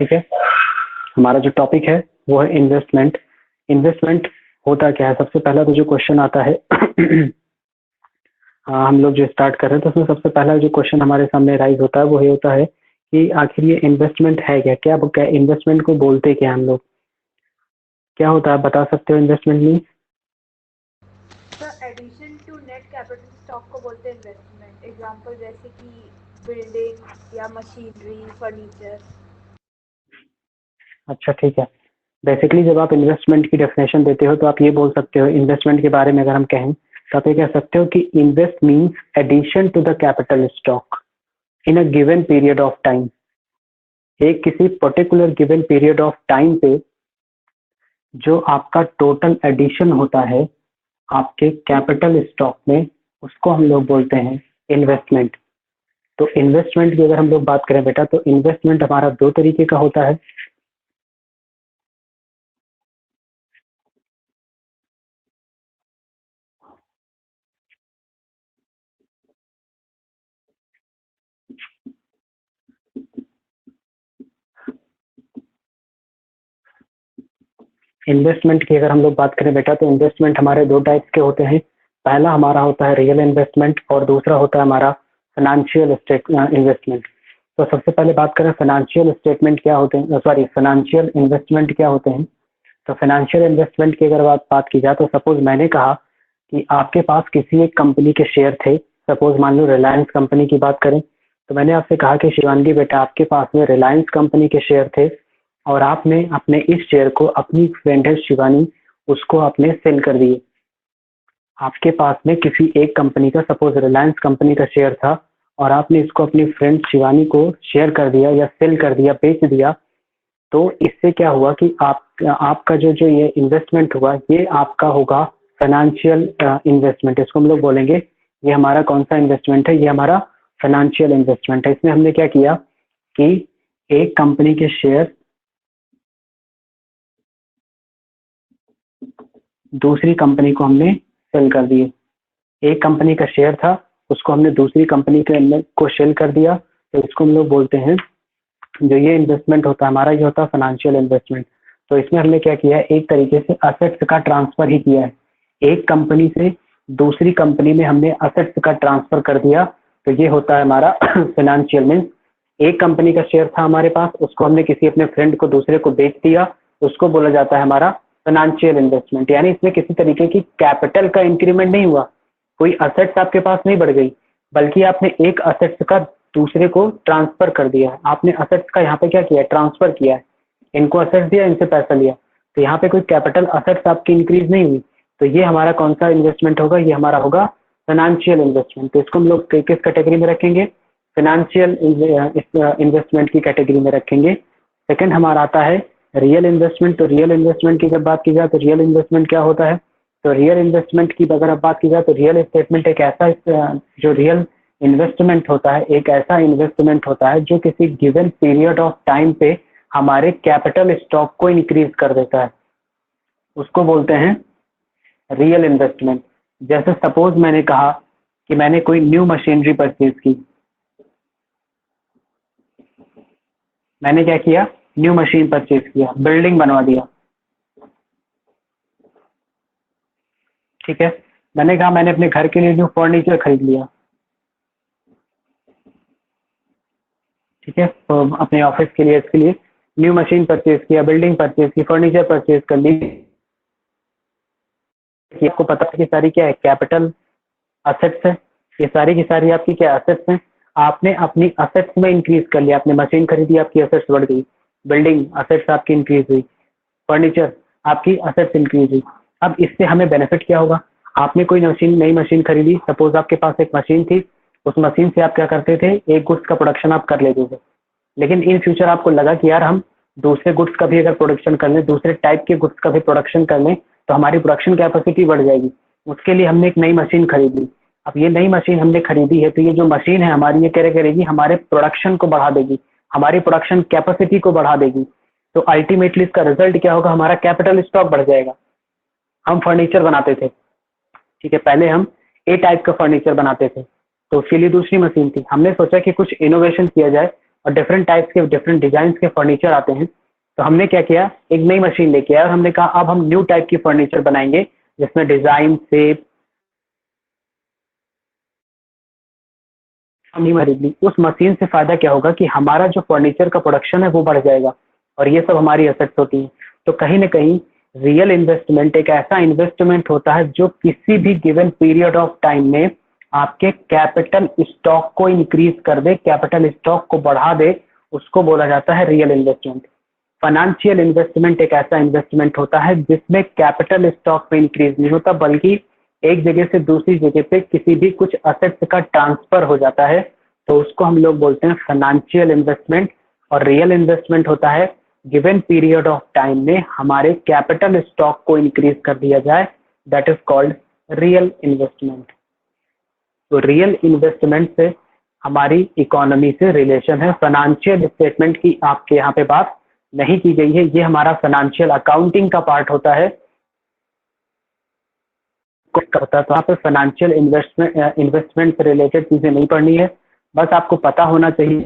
ठीक है, हमारा जो टॉपिक है वो है इन्वेस्टमेंट। इन्वेस्टमेंट होता क्या है? सबसे पहला तो जो क्वेश्चन आता है हम लोग जो स्टार्ट कर रहे हैं तो उसमें सबसे पहला जो क्वेश्चन हमारे सामने राइज होता है वो ये होता है कि आखिर ये इन्वेस्टमेंट है क्या? क्या इन्वेस्टमेंट को बोलते क्या हम लोग? क्या होता है, बता सकते हो investment means? Sir addition to net capital stock को बोलते हैं इन्वेस्टमेंट। एग्जांपल जैसे कि बिल्डिंग या मशीनरी, फर्नीचर। अच्छा ठीक है। बेसिकली जब आप इन्वेस्टमेंट की डेफिनेशन देते हो तो आप ये बोल सकते हो इन्वेस्टमेंट के बारे में अगर हम कहें तो आप ये कह सकते हो कि invest means addition to the capital stock in a given period of time. एक किसी particular given period of time पे जो आपका टोटल एडिशन होता है आपके कैपिटल स्टॉक में, उसको हम लोग बोलते हैं इन्वेस्टमेंट। तो इन्वेस्टमेंट की अगर हम लोग बात करें बेटा, तो इन्वेस्टमेंट हमारा दो तरीके का होता है। इन्वेस्टमेंट की अगर हम लोग बात करें बेटा, तो इन्वेस्टमेंट हमारे दो टाइप्स के होते हैं। पहला हमारा होता है रियल इन्वेस्टमेंट और दूसरा होता है हमारा फाइनेंशियल इन्वेस्टमेंट। तो सबसे पहले बात करें फाइनेंशियल स्टेटमेंट क्या होते हैं, सॉरी फाइनेंशियल इन्वेस्टमेंट क्या होते हैं। तो फाइनेंशियल इन्वेस्टमेंट की अगर बात की जाए तो सपोज मैंने कहा कि आपके पास किसी एक कंपनी के शेयर थे। सपोज मान लो रिलायंस कंपनी की बात करें तो मैंने आपसे कहा कि शिवांगी बेटा आपके पास में रिलायंस कंपनी के शेयर थे और आपने अपने इस शेयर को अपनी फ्रेंड है शिवानी, उसको आपने सेल कर दिए। आपके पास में किसी एक कंपनी का, सपोज रिलायंस कंपनी का शेयर था और आपने इसको अपनी फ्रेंड शिवानी को शेयर कर दिया या सेल कर दिया, बेच दिया। तो इससे क्या हुआ कि आपका जो जो ये इन्वेस्टमेंट हुआ ये आपका होगा फाइनेंशियल इन्वेस्टमेंट। इसको हम लोग बोलेंगे ये हमारा कौन सा इन्वेस्टमेंट है? ये हमारा फाइनेंशियल इन्वेस्टमेंट है। इसमें हमने क्या किया कि एक कंपनी के शेयर दूसरी कंपनी को हमने सेल कर दिए। एक कंपनी का शेयर था उसको हमने दूसरी कंपनी के अंदर को सेल कर दिया। तो इसको हम लोग बोलते हैं, जो ये इन्वेस्टमेंट होता है हमारा, ये होता है फाइनेंशियल इन्वेस्टमेंट। तो इसमें हमने क्या किया है, एक तरीके से असेट्स का ट्रांसफर ही किया है। एक कंपनी से दूसरी कंपनी में हमने असेट्स का ट्रांसफर कर दिया। तो ये होता है हमारा फाइनेंशियल मीन्स एक कंपनी का शेयर था हमारे पास, उसको हमने किसी अपने फ्रेंड को दूसरे को बेच दिया, उसको बोला जाता है हमारा फाइनेंशियल इन्वेस्टमेंट। यानी इसमें किसी तरीके की कैपिटल का इंक्रीमेंट नहीं हुआ, कोई असेट्स आपके पास नहीं बढ़ गई, बल्कि आपने एक असेट्स का दूसरे को ट्रांसफर कर दिया है। आपने असेट्स का यहाँ पे क्या किया है, ट्रांसफर किया है। इनको असेट्स दिया, इनसे पैसा लिया, तो यहाँ पे कोई कैपिटल असेट्स आपकी इंक्रीज नहीं हुई। तो ये हमारा कौन सा इन्वेस्टमेंट होगा? ये हमारा होगा फाइनेंशियल इन्वेस्टमेंट। तो इसको हम लोग किस कैटेगरी में रखेंगे? फाइनेंशियल इन्वेस्टमेंट की कैटेगरी में रखेंगे। सेकंड हमारा आता है रियल इन्वेस्टमेंट। तो रियल इन्वेस्टमेंट की जब बात की जाए तो रियल इन्वेस्टमेंट क्या होता है? तो रियल इन्वेस्टमेंट की अगर अब बात की जाए तो रियल स्टेटमेंट एक ऐसा जो रियल इन्वेस्टमेंट होता है, एक ऐसा इन्वेस्टमेंट होता है जो किसी गिवन पीरियड ऑफ टाइम पे हमारे कैपिटल स्टॉक को इंक्रीज कर देता है, उसको बोलते हैं रियल इन्वेस्टमेंट। जैसे सपोज मैंने कहा कि मैंने कोई न्यू मशीनरी परचेज की। मैंने क्या किया? न्यू मशीन परचेज किया, बिल्डिंग बनवा दिया। ठीक है, मैंने कहा मैंने अपने घर के लिए न्यू फर्नीचर खरीद लिया। ठीक है, तो अपने ऑफिस के लिए, इसके लिए न्यू मशीन परचेज किया, बिल्डिंग परचेज की, फर्नीचर परचेज कर ली। आपको पता है कि सारी क्या है, कैपिटल असेट्स है। ये सारी की सारी आपकी क्या असेट्स हैं। आपने अपनी असेट्स में इंक्रीज कर लिया, आपने मशीन खरीदी, आपकी असेट्स बढ़ गई। बिल्डिंग असेट्स आपकी इंक्रीज हुई, फर्नीचर आपकी असेट्स इंक्रीज हुई। अब इससे हमें बेनिफिट क्या होगा? आपने कोई मशीन, नई मशीन खरीदी, सपोज आपके पास एक मशीन थी, उस मशीन से आप क्या करते थे, एक गुड्स का प्रोडक्शन आप कर लेते थे। लेकिन इन फ्यूचर आपको लगा कि यार हम दूसरे गुड्स का भी अगर प्रोडक्शन कर लें, दूसरे टाइप के गुड्स का भी प्रोडक्शन कर लें तो हमारी प्रोडक्शन कैपेसिटी बढ़ जाएगी। उसके लिए हमने एक नई मशीन खरीद ली। अब ये नई मशीन हमने खरीदी है तो ये जो मशीन है हमारी, ये क्या करेगी, हमारे प्रोडक्शन को बढ़ा देगी, हमारी प्रोडक्शन कैपेसिटी को बढ़ा देगी। तो अल्टीमेटली इसका रिजल्ट क्या होगा? हमारा कैपिटल स्टॉक बढ़ जाएगा। हम फर्नीचर बनाते थे, ठीक है, पहले हम ए टाइप का फर्नीचर बनाते थे, तो उसके लिए दूसरी मशीन थी। हमने सोचा कि कुछ इनोवेशन किया जाए, और डिफरेंट टाइप्स के डिफरेंट डिजाइन के फर्नीचर आते हैं। तो हमने क्या किया, एक नई मशीन लेके आया और हमने कहा अब हम न्यू टाइप की फर्नीचर बनाएंगे जिसमें डिजाइन शेप हम नहीं खरीद ली। उस मशीन से फायदा क्या होगा कि हमारा जो फर्नीचर का प्रोडक्शन है वो बढ़ जाएगा और ये सब हमारी एसेट्स होती हैं। तो कहीं ना कहीं रियल इन्वेस्टमेंट एक ऐसा इन्वेस्टमेंट होता है जो किसी भी गिवन पीरियड ऑफ टाइम में आपके कैपिटल स्टॉक को इंक्रीज कर दे, कैपिटल स्टॉक को बढ़ा दे, उसको बोला जाता है रियल इन्वेस्टमेंट। फाइनेंशियल इन्वेस्टमेंट एक ऐसा इन्वेस्टमेंट होता है जिसमें कैपिटल स्टॉक में इंक्रीज नहीं होता बल्कि एक जगह से दूसरी जगह पे किसी भी कुछ असेट्स का ट्रांसफर हो जाता है, तो उसको हम लोग बोलते हैं फाइनेंशियल इन्वेस्टमेंट। और रियल इन्वेस्टमेंट होता है गिवन पीरियड ऑफ टाइम में हमारे कैपिटल स्टॉक को इंक्रीज कर दिया जाए, that is called real investment. तो रियल इन्वेस्टमेंट से हमारी इकोनॉमी से रिलेशन है। फाइनेंशियल स्टेटमेंट की आपके यहाँ पे बात नहीं की गई है, ये हमारा फाइनेंशियल अकाउंटिंग का पार्ट होता है। तो यहाँ पे फाइनेंशियल इन्वेस्टमेंट से रिलेटेड चीजें नहीं पढ़नी है, बस आपको पता होना चाहिए।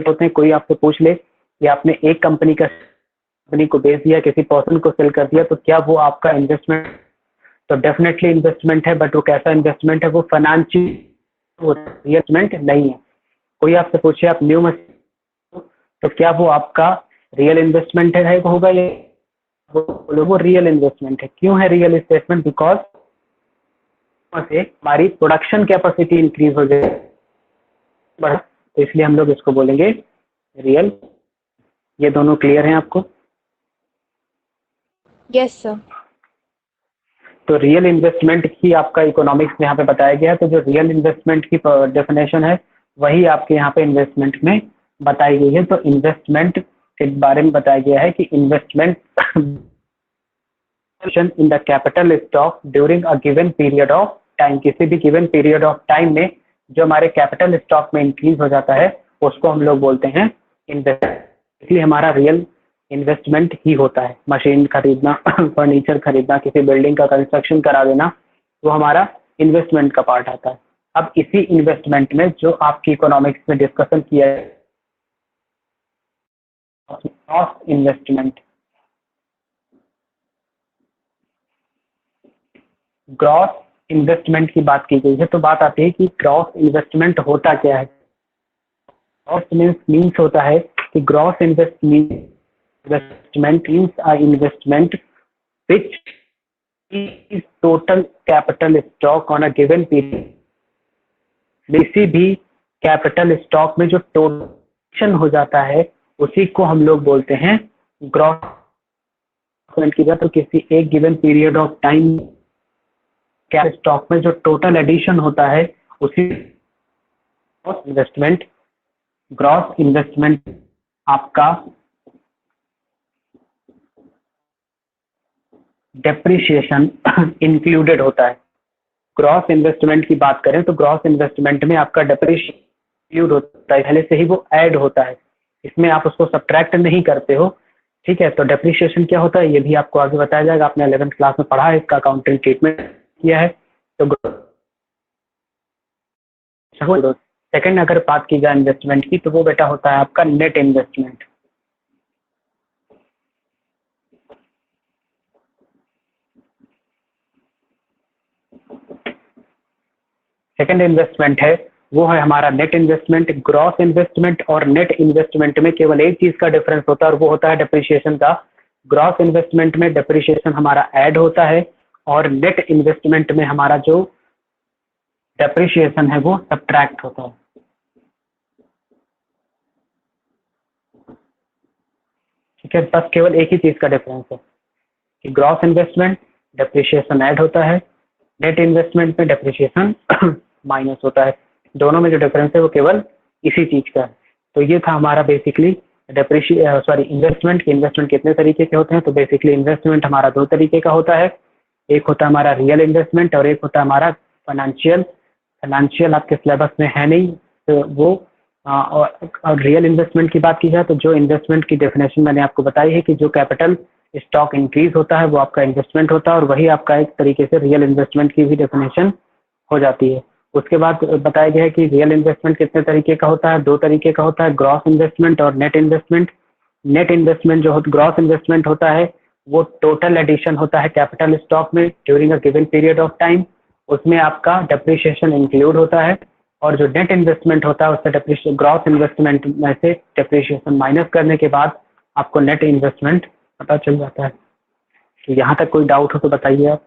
होते हैं कोई आपसे पूछ ले कि आपने एक कंपनी को बेच दिया, किसी पर्सन को सेल कर दिया, तो क्या वो आपका इन्वेस्टमेंट? तो डेफिनेटली इन्वेस्टमेंट है, बट वो कैसा इन्वेस्टमेंट है? वो फाइनेंशियल इन्वेस्टमेंट नहीं है। कोई आपसे पूछे आप न्यू मशीन, तो क्या वो आपका रियल इन्वेस्टमेंट है होगा? ये वो रियल इन्वेस्टमेंट है। क्यों है रियल इन्वेस्टमेंट? बिकॉज से हमारी प्रोडक्शन कैपेसिटी इंक्रीज हो जाए, तो इसलिए हम लोग इसको बोलेंगे रियल। ये दोनों क्लियर हैं आपको? Yes sir. तो रियल इन्वेस्टमेंट की आपका इकोनॉमिक्स में यहाँ पे बताया गया है। तो जो रियल इन्वेस्टमेंट की डेफिनेशन है वही आपके यहाँ पे इन्वेस्टमेंट में बताई गई है। तो इन्वेस्टमेंट के बारे में बताया गया है कि investment in the capital stock during a given period of time, किसी भी गिवन पीरियड ऑफ टाइम में जो हमारे कैपिटल स्टॉक में इंक्रीज हो जाता है उसको हम लोग बोलते हैं इन्वेस्टमेंट। इसलिए हमारा रियल इन्वेस्टमेंट ही होता है। मशीन खरीदना, फर्नीचर खरीदना, किसी बिल्डिंग का कंस्ट्रक्शन करा देना, वो हमारा इन्वेस्टमेंट का पार्ट आता है। अब इसी इन्वेस्टमेंट में जो आपकी इकोनॉमिक्स में डिस्कशन किया है, ग्रॉस इन्वेस्टमेंट। ग्रॉस इन्वेस्टमेंट की बात की गई है, तो बात आती है कि ग्रॉस इन्वेस्टमेंट होता क्या है। ग्रॉस मीन्स होता है कि gross investment is a investment which is total capital stock on a given period। किसी भी कैपिटल स्टॉक में जो टोटल हो जाता है उसी को हम लोग बोलते हैं ग्रॉस की बात। तो किसी एक given period of time capital stock में जो टोटल एडिशन होता है उसी इन्वेस्टमेंट। ग्रॉस इन्वेस्टमेंट आपका डेप्रिसिएशन इंक्लूडेड होता है। ग्रॉस इन्वेस्टमेंट की बात करें तो ग्रॉस इन्वेस्टमेंट में आपका डेप्रिसिएशन इंक्लूड होता है, पहले से ही वो ऐड होता है, इसमें आप उसको सब्ट्रैक्ट नहीं करते हो। ठीक है, तो डेप्रिसिएशन क्या होता है ये भी आपको आगे बताया जाएगा। आपने 11th क्लास में पढ़ा है, इसका अकाउंटिंग ट्रीटमेंट किया है। तो सेकंड अगर बात की जाए इन्वेस्टमेंट की, तो वो बेटा होता है आपका नेट इन्वेस्टमेंट। सेकंड इन्वेस्टमेंट है वो है हमारा नेट इन्वेस्टमेंट। ग्रॉस इन्वेस्टमेंट और नेट इन्वेस्टमेंट में केवल एक चीज का डिफरेंस होता है और वो होता है डेप्रिसिएशन का। ग्रॉस इन्वेस्टमेंट में डेप्रिसिएशन हमारा ऐड होता है और नेट इन्वेस्टमेंट में हमारा जो डेप्रिसिएशन है वो सब्ट्रैक्ट होता है। ठीक है, बस केवल एक ही चीज का डिफरेंस है कि ग्रॉस इन्वेस्टमेंट डेप्रिसिएशन ऐड होता है, नेट इन्वेस्टमेंट में डेप्रिसिएशन माइनस होता है। दोनों में जो डिफरेंस है वो केवल इसी चीज का है। तो ये था हमारा बेसिकली इन्वेस्टमेंट। इन्वेस्टमेंट कितने तरीके के होते हैं? तो बेसिकली इन्वेस्टमेंट हमारा दो तरीके का होता है, एक होता है हमारा रियल इन्वेस्टमेंट और एक होता है हमारा फाइनेंशियल। फाइनेंशियल आपके सिलेबस में है नहीं, तो वो और रियल इन्वेस्टमेंट की बात की जाए तो जो इन्वेस्टमेंट की डेफिनेशन मैंने आपको बताई है कि जो कैपिटल स्टॉक इंक्रीज होता है वो आपका इन्वेस्टमेंट होता है, और वही आपका एक तरीके से रियल इन्वेस्टमेंट की भी डेफिनेशन हो जाती है। उसके बाद बताया गया है कि रियल इन्वेस्टमेंट कितने तरीके का होता है, 2 तरीके का होता है, ग्रॉस इन्वेस्टमेंट और नेट इन्वेस्टमेंट। नेट इन्वेस्टमेंट जो ग्रॉस इन्वेस्टमेंट होता है वो टोटल एडिशन होता है कैपिटल स्टॉक में during a given period of time, उसमें आपका डेप्रिसिएशन इंक्लूड होता है। और जो नेट इन्वेस्टमेंट होता है उससे ग्रॉस इन्वेस्टमेंट में से डेप्रिसिएशन माइनस करने के बाद आपको नेट इन्वेस्टमेंट पता चल जाता है। तो यहाँ तक कोई डाउट हो तो बताइए आप।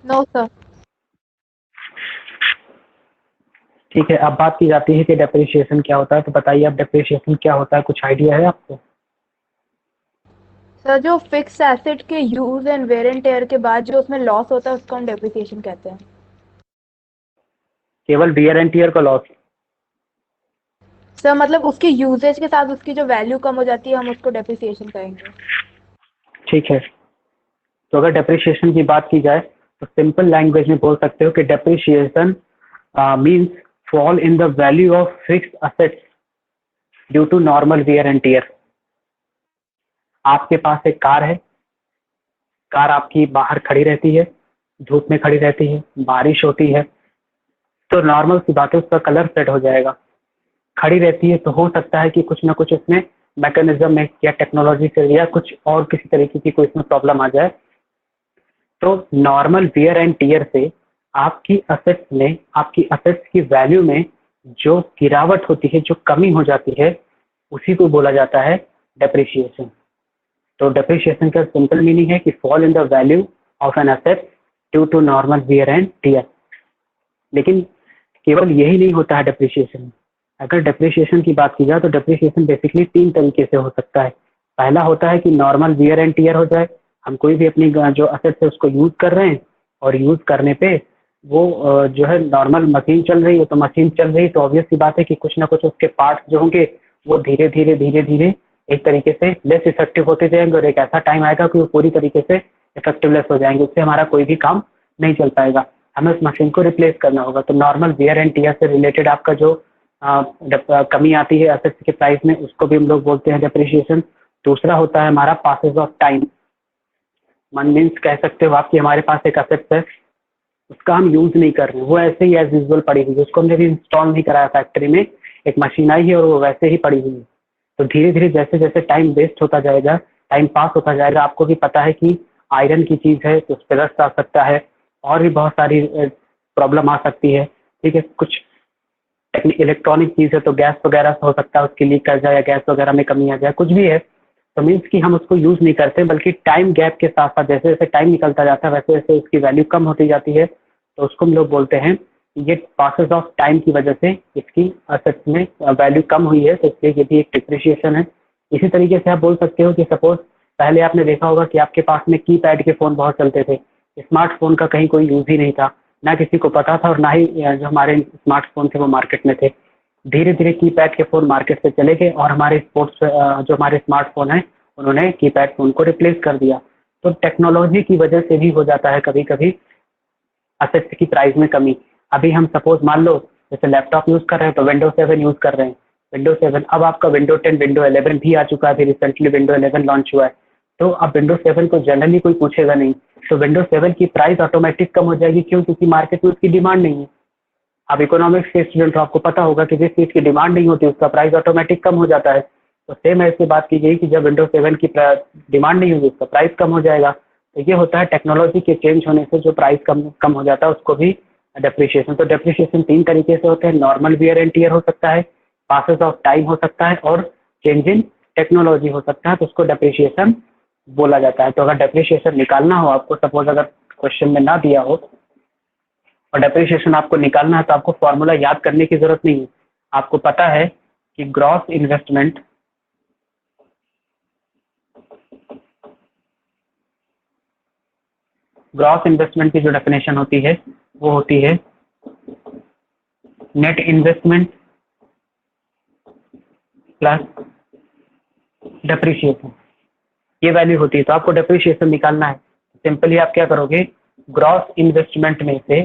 No sir. ठीक है, अब बात की जाती है कि डेप्रिसिएशन क्या होता है, तो बताइए अब डेप्रिसिएशन क्या होता है, कुछ आइडिया है आपको? सर जो फिक्स एसेट के use and wear and tear के बाद जो उसमें लॉस होता है उसको हम डेप्रिसिएशन कहते हैं। केवल वियर एंड टियर का लॉस? सर मतलब उसकी यूजेज के साथ उसकी जो वैल्यू कम हो जाती है हम उसको डेप्रिसिएशन कहेंगे। ठीक है, तो अगर डेप्रिसिएशन की बात की जाए तो सिंपल लैंग्वेज में बोल सकते हो कि depreciation means fall in the value of fixed assets due to normal wear and tear. आपके पास एक कार है, कार आपकी बाहर खड़ी रहती है, धूप में खड़ी रहती है, बारिश होती है, तो नॉर्मल सी बात है उसका कलर फेड हो जाएगा। खड़ी रहती है तो हो सकता है कि कुछ ना कुछ उसमें मैकेनिज्म में या टेक्नोलॉजी से या कुछ और किसी तरीके की कोई इसमें प्रॉब्लम आ जाए, तो नॉर्मल वियर एंड टियर से आपकी असेट्स की वैल्यू में जो गिरावट होती है, जो कमी हो जाती है, उसी को बोला जाता है डेप्रिसिएशन। तो डेप्रिसिएशन का सिंपल मीनिंग है कि fall in the value of an asset due to normal wear and tear. लेकिन केवल यही नहीं होता है डेप्रिसिएशन। अगर डेप्रिसिएशन की बात की जाए तो डेप्रिसिएशन बेसिकली 3 तरीके से हो सकता है। पहला होता है कि नॉर्मल वियर एंड टियर हो जाए, हम कोई भी अपनी जो असेट्स है उसको यूज कर रहे हैं और यूज करने पे वो जो है नॉर्मल मशीन चल रही है, तो मशीन चल रही तो ऑब्वियस सी बात है कि कुछ ना कुछ उसके पार्ट्स जो होंगे वो धीरे धीरे एक तरीके से लेस इफेक्टिव होते जाएंगे और एक ऐसा टाइम आएगा कि वो पूरी तरीके से इफेक्टिवलेस हो जाएंगे, उससे हमारा कोई भी काम नहीं चल पाएगा, हमें उस मशीन को रिप्लेस करना होगा। तो नॉर्मल वियर एंड टियर से रिलेटेड आपका जो कमी आती है असेट्स के प्राइस में, उसको भी हम लोग बोलते हैं डेप्रिसिएशन। दूसरा होता है हमारा पासेज ऑफ टाइम। मन मीन्स कह सकते हो आप कि हमारे पास एक असेट्स है, उसका हम यूज नहीं कर रहे हैं, वो ऐसे ही एज यूजुअल पड़ी हुई है, उसको हमने भी इंस्टॉल नहीं कराया फैक्ट्री में, एक मशीन आई है और वो वैसे ही पड़ी हुई है। तो धीरे धीरे जैसे जैसे टाइम वेस्ट होता जाएगा, टाइम पास होता जाएगा, आपको भी पता है कि आयरन की चीज़ है तो उस पर रस्ट आ सकता है और भी बहुत सारी प्रॉब्लम आ सकती है। ठीक है, कुछ इलेक्ट्रॉनिक चीज़ है तो गैस वगैरह से हो सकता है उसकी लीक कर जाए या गैस वगैरह में कमी आ जाए, कुछ भी है, तो मीन्स कि हम उसको यूज़ नहीं करते, बल्कि टाइम गैप के साथ साथ जैसे जैसे टाइम निकलता जाता है वैसे वैसे उसकी वैल्यू कम होती जाती है, तो उसको हम लोग बोलते हैं ये पासेस ऑफ टाइम की वजह से इसकी असेट्स में वैल्यू कम हुई है, तो इसलिए ये भी एक डिप्रिसिएशन है। इसी तरीके से आप बोल सकते हो कि सपोज पहले आपने देखा होगा कि आपके पास में कीपैड के फ़ोन बहुत चलते थे, स्मार्टफोन का कहीं कोई यूज़ ही नहीं था, ना किसी को पता था और ना ही जो हमारे स्मार्टफोन थे वो मार्केट में थे। धीरे धीरे कीपैड के फ़ोन मार्केट से चले गए और हमारे जो हमारे स्मार्टफोन हैं उन्होंने कीपैड फ़ोन को रिप्लेस कर दिया। तो टेक्नोलॉजी की वजह से भी हो जाता है कभी कभी असेट्स की प्राइस में कमी। अभी हम सपोज मान लो जैसे लैपटॉप यूज़ कर रहे हैं तो विंडो 7 यूज़ कर रहे हैं, विंडो 7 अब आपका विंडो 10 विंडो 11 भी आ चुका है, अभी रिसेंटली विंडो 11 लॉन्च हुआ है, तो अब विंडो 7 को जनरली कोई पूछेगा नहीं, तो विंडो 7 की प्राइस ऑटोमेटिक कम हो जाएगी। क्यों? क्योंकि मार्केट में उसकी डिमांड नहीं है। अब इकोनॉमिक्स के स्टूडेंट हो, आपको पता होगा कि जिस चीज़ की डिमांड नहीं होती उसका प्राइस ऑटोमेटिक कम हो जाता है। तो सेम ऐसी बात की गई कि जब विंडो 7 की डिमांड नहीं होगी उसका प्राइस कम हो जाएगा। तो ये होता है टेक्नोलॉजी के चेंज होने से जो प्राइस कम हो जाता है उसको भी डेप्रिसिएशन। तो डेप्रिसिएशन 3 तरीके से होते हैं, नॉर्मल वियर एंड टियर हो सकता है, पासेस ऑफ टाइम हो सकता है और चेंज इन टेक्नोलॉजी हो सकता है, तो उसको डेप्रिसिएशन बोला जाता है। तो अगर डेप्रिसिएशन निकालना हो आपको, सपोज अगर क्वेश्चन में ना दिया हो और डेप्रिसिएशन आपको निकालना है तो आपको फॉर्मूला याद करने की जरूरत नहीं है। आपको पता है कि ग्रॉस इन्वेस्टमेंट की जो डेफिनेशन होती है वो होती है नेट इन्वेस्टमेंट प्लस डेप्रिसिएशन, ये वैल्यू होती है। तो आपको डेप्रिसिएशन निकालना है, सिंपली आप क्या करोगे, ग्रॉस इन्वेस्टमेंट में से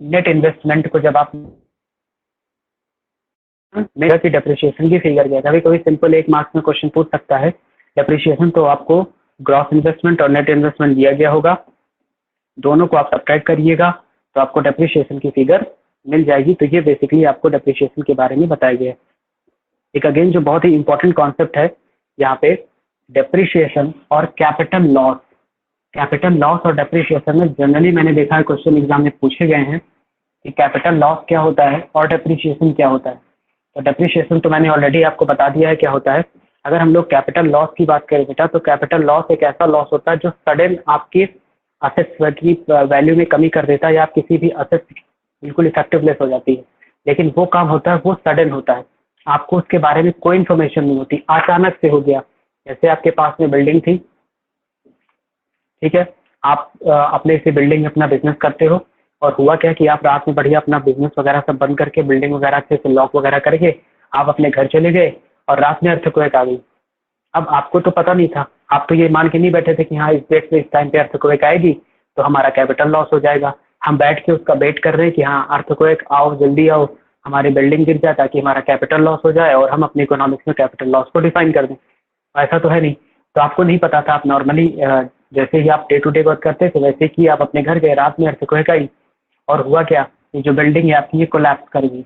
नेट इन्वेस्टमेंट को जब आप मेरा की डेप्रिसिएशन की फिगर गया, कभी कभी सिंपल 1 मार्क्स में क्वेश्चन पूछ सकता है डेप्रिसिएशन, तो आपको ग्रॉस इन्वेस्टमेंट और नेट इन्वेस्टमेंट दिया गया होगा, दोनों को आप सब्ट्रैक्ट करिएगा, तो आपको डेप्रिसिएशन की फिगर मिल जाएगी। तो ये बेसिकली आपको डेप्रिसिएशन के बारे में बताया गया है। एक अगेन जो बहुत ही इंपॉर्टेंट कॉन्सेप्ट है यहाँ पे, डेप्रिसिएशन और कैपिटल लॉस। कैपिटल लॉस और डेप्रिसिएशन में जनरली मैंने देखा है क्वेश्चन एग्जाम में पूछे गए हैं कि कैपिटल लॉस क्या होता है और डेप्रिसिएशन क्या होता है। तो डेप्रिसिएशन तो मैंने ऑलरेडी आपको बता दिया है क्या होता है। अगर हम लोग कैपिटल लॉस की बात करें बेटा, तो कैपिटल लॉस एक ऐसा लॉस होता है जो सडन आपकी असेट्स की वैल्यू में कमी कर देता है, या आप किसी भी असेट्स बिल्कुल इफेक्टिवलेस हो जाती है। लेकिन वो काम होता है वो सडन होता है, आपको उसके बारे में कोई इन्फॉर्मेशन नहीं होती, अचानक से हो गया। जैसे आपके पास में बिल्डिंग थी, ठीक है, आप अपने से बिल्डिंग में अपना बिजनेस करते हो, और हुआ क्या कि आप रात में बढ़िया अपना बिजनेस वगैरह सब बंद करके बिल्डिंग वगैरह अच्छे से लॉक वगैरह करके आप अपने घर चले गए, और रात में अर्थक्वेक आ गई। अब आपको तो पता नहीं था, आप तो ये मान के नहीं बैठे थे कि हाँ इस डेट पे इस टाइम पे अर्थक्वेक आएगी तो हमारा कैपिटल लॉस हो जाएगा। हम बैठ के उसका वेट कर रहे हैं कि हाँ अर्थक्वेक आओ, जल्दी आओ, हमारी बिल्डिंग गिर जाए ताकि हमारा कैपिटल लॉस हो जाए और हम अपनी इकोनॉमिक्स में कैपिटल लॉस को डिफाइन कर दें। ऐसा तो है नहीं, तो आपको नहीं पता था। आप नॉर्मली जैसे ही आप डे टू डे वर्क करते थे वैसे ही आप अपने घर गए, रात में अर्थक्वेक आई, और हुआ क्या, ये जो बिल्डिंग है आपकी ये कोलैप्स कर गई।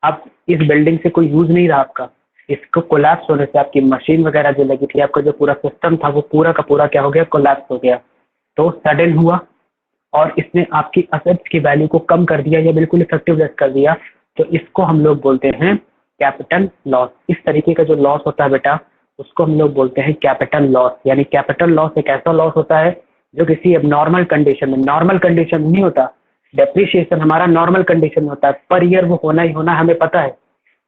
अब इस बिल्डिंग से कोई यूज नहीं रहा आपका, इसको कोलैप्स होने से आपकी मशीन वगैरह जो लगी थी, आपका जो पूरा सिस्टम था वो पूरा का पूरा क्या हो गया, कोलैप्स हो गया। तो सडन हुआ और इसने आपकी असेट्स की वैल्यू को कम कर दिया या बिल्कुल इफेक्टिवलेस कर दिया। तो इसको हम लोग बोलते हैं कैपिटल लॉस। इस तरीके का जो लॉस होता है बेटा उसको हम लोग बोलते हैं कैपिटल लॉस। यानी कैपिटल लॉस एक ऐसा लॉस होता है जो किसी अब नॉर्मल कंडीशन में, नॉर्मल कंडीशन नहीं होता, डेप्रिसिएशन हमारा नॉर्मल कंडीशन में होता है, पर ईयर वो होना ही होना हमें पता है,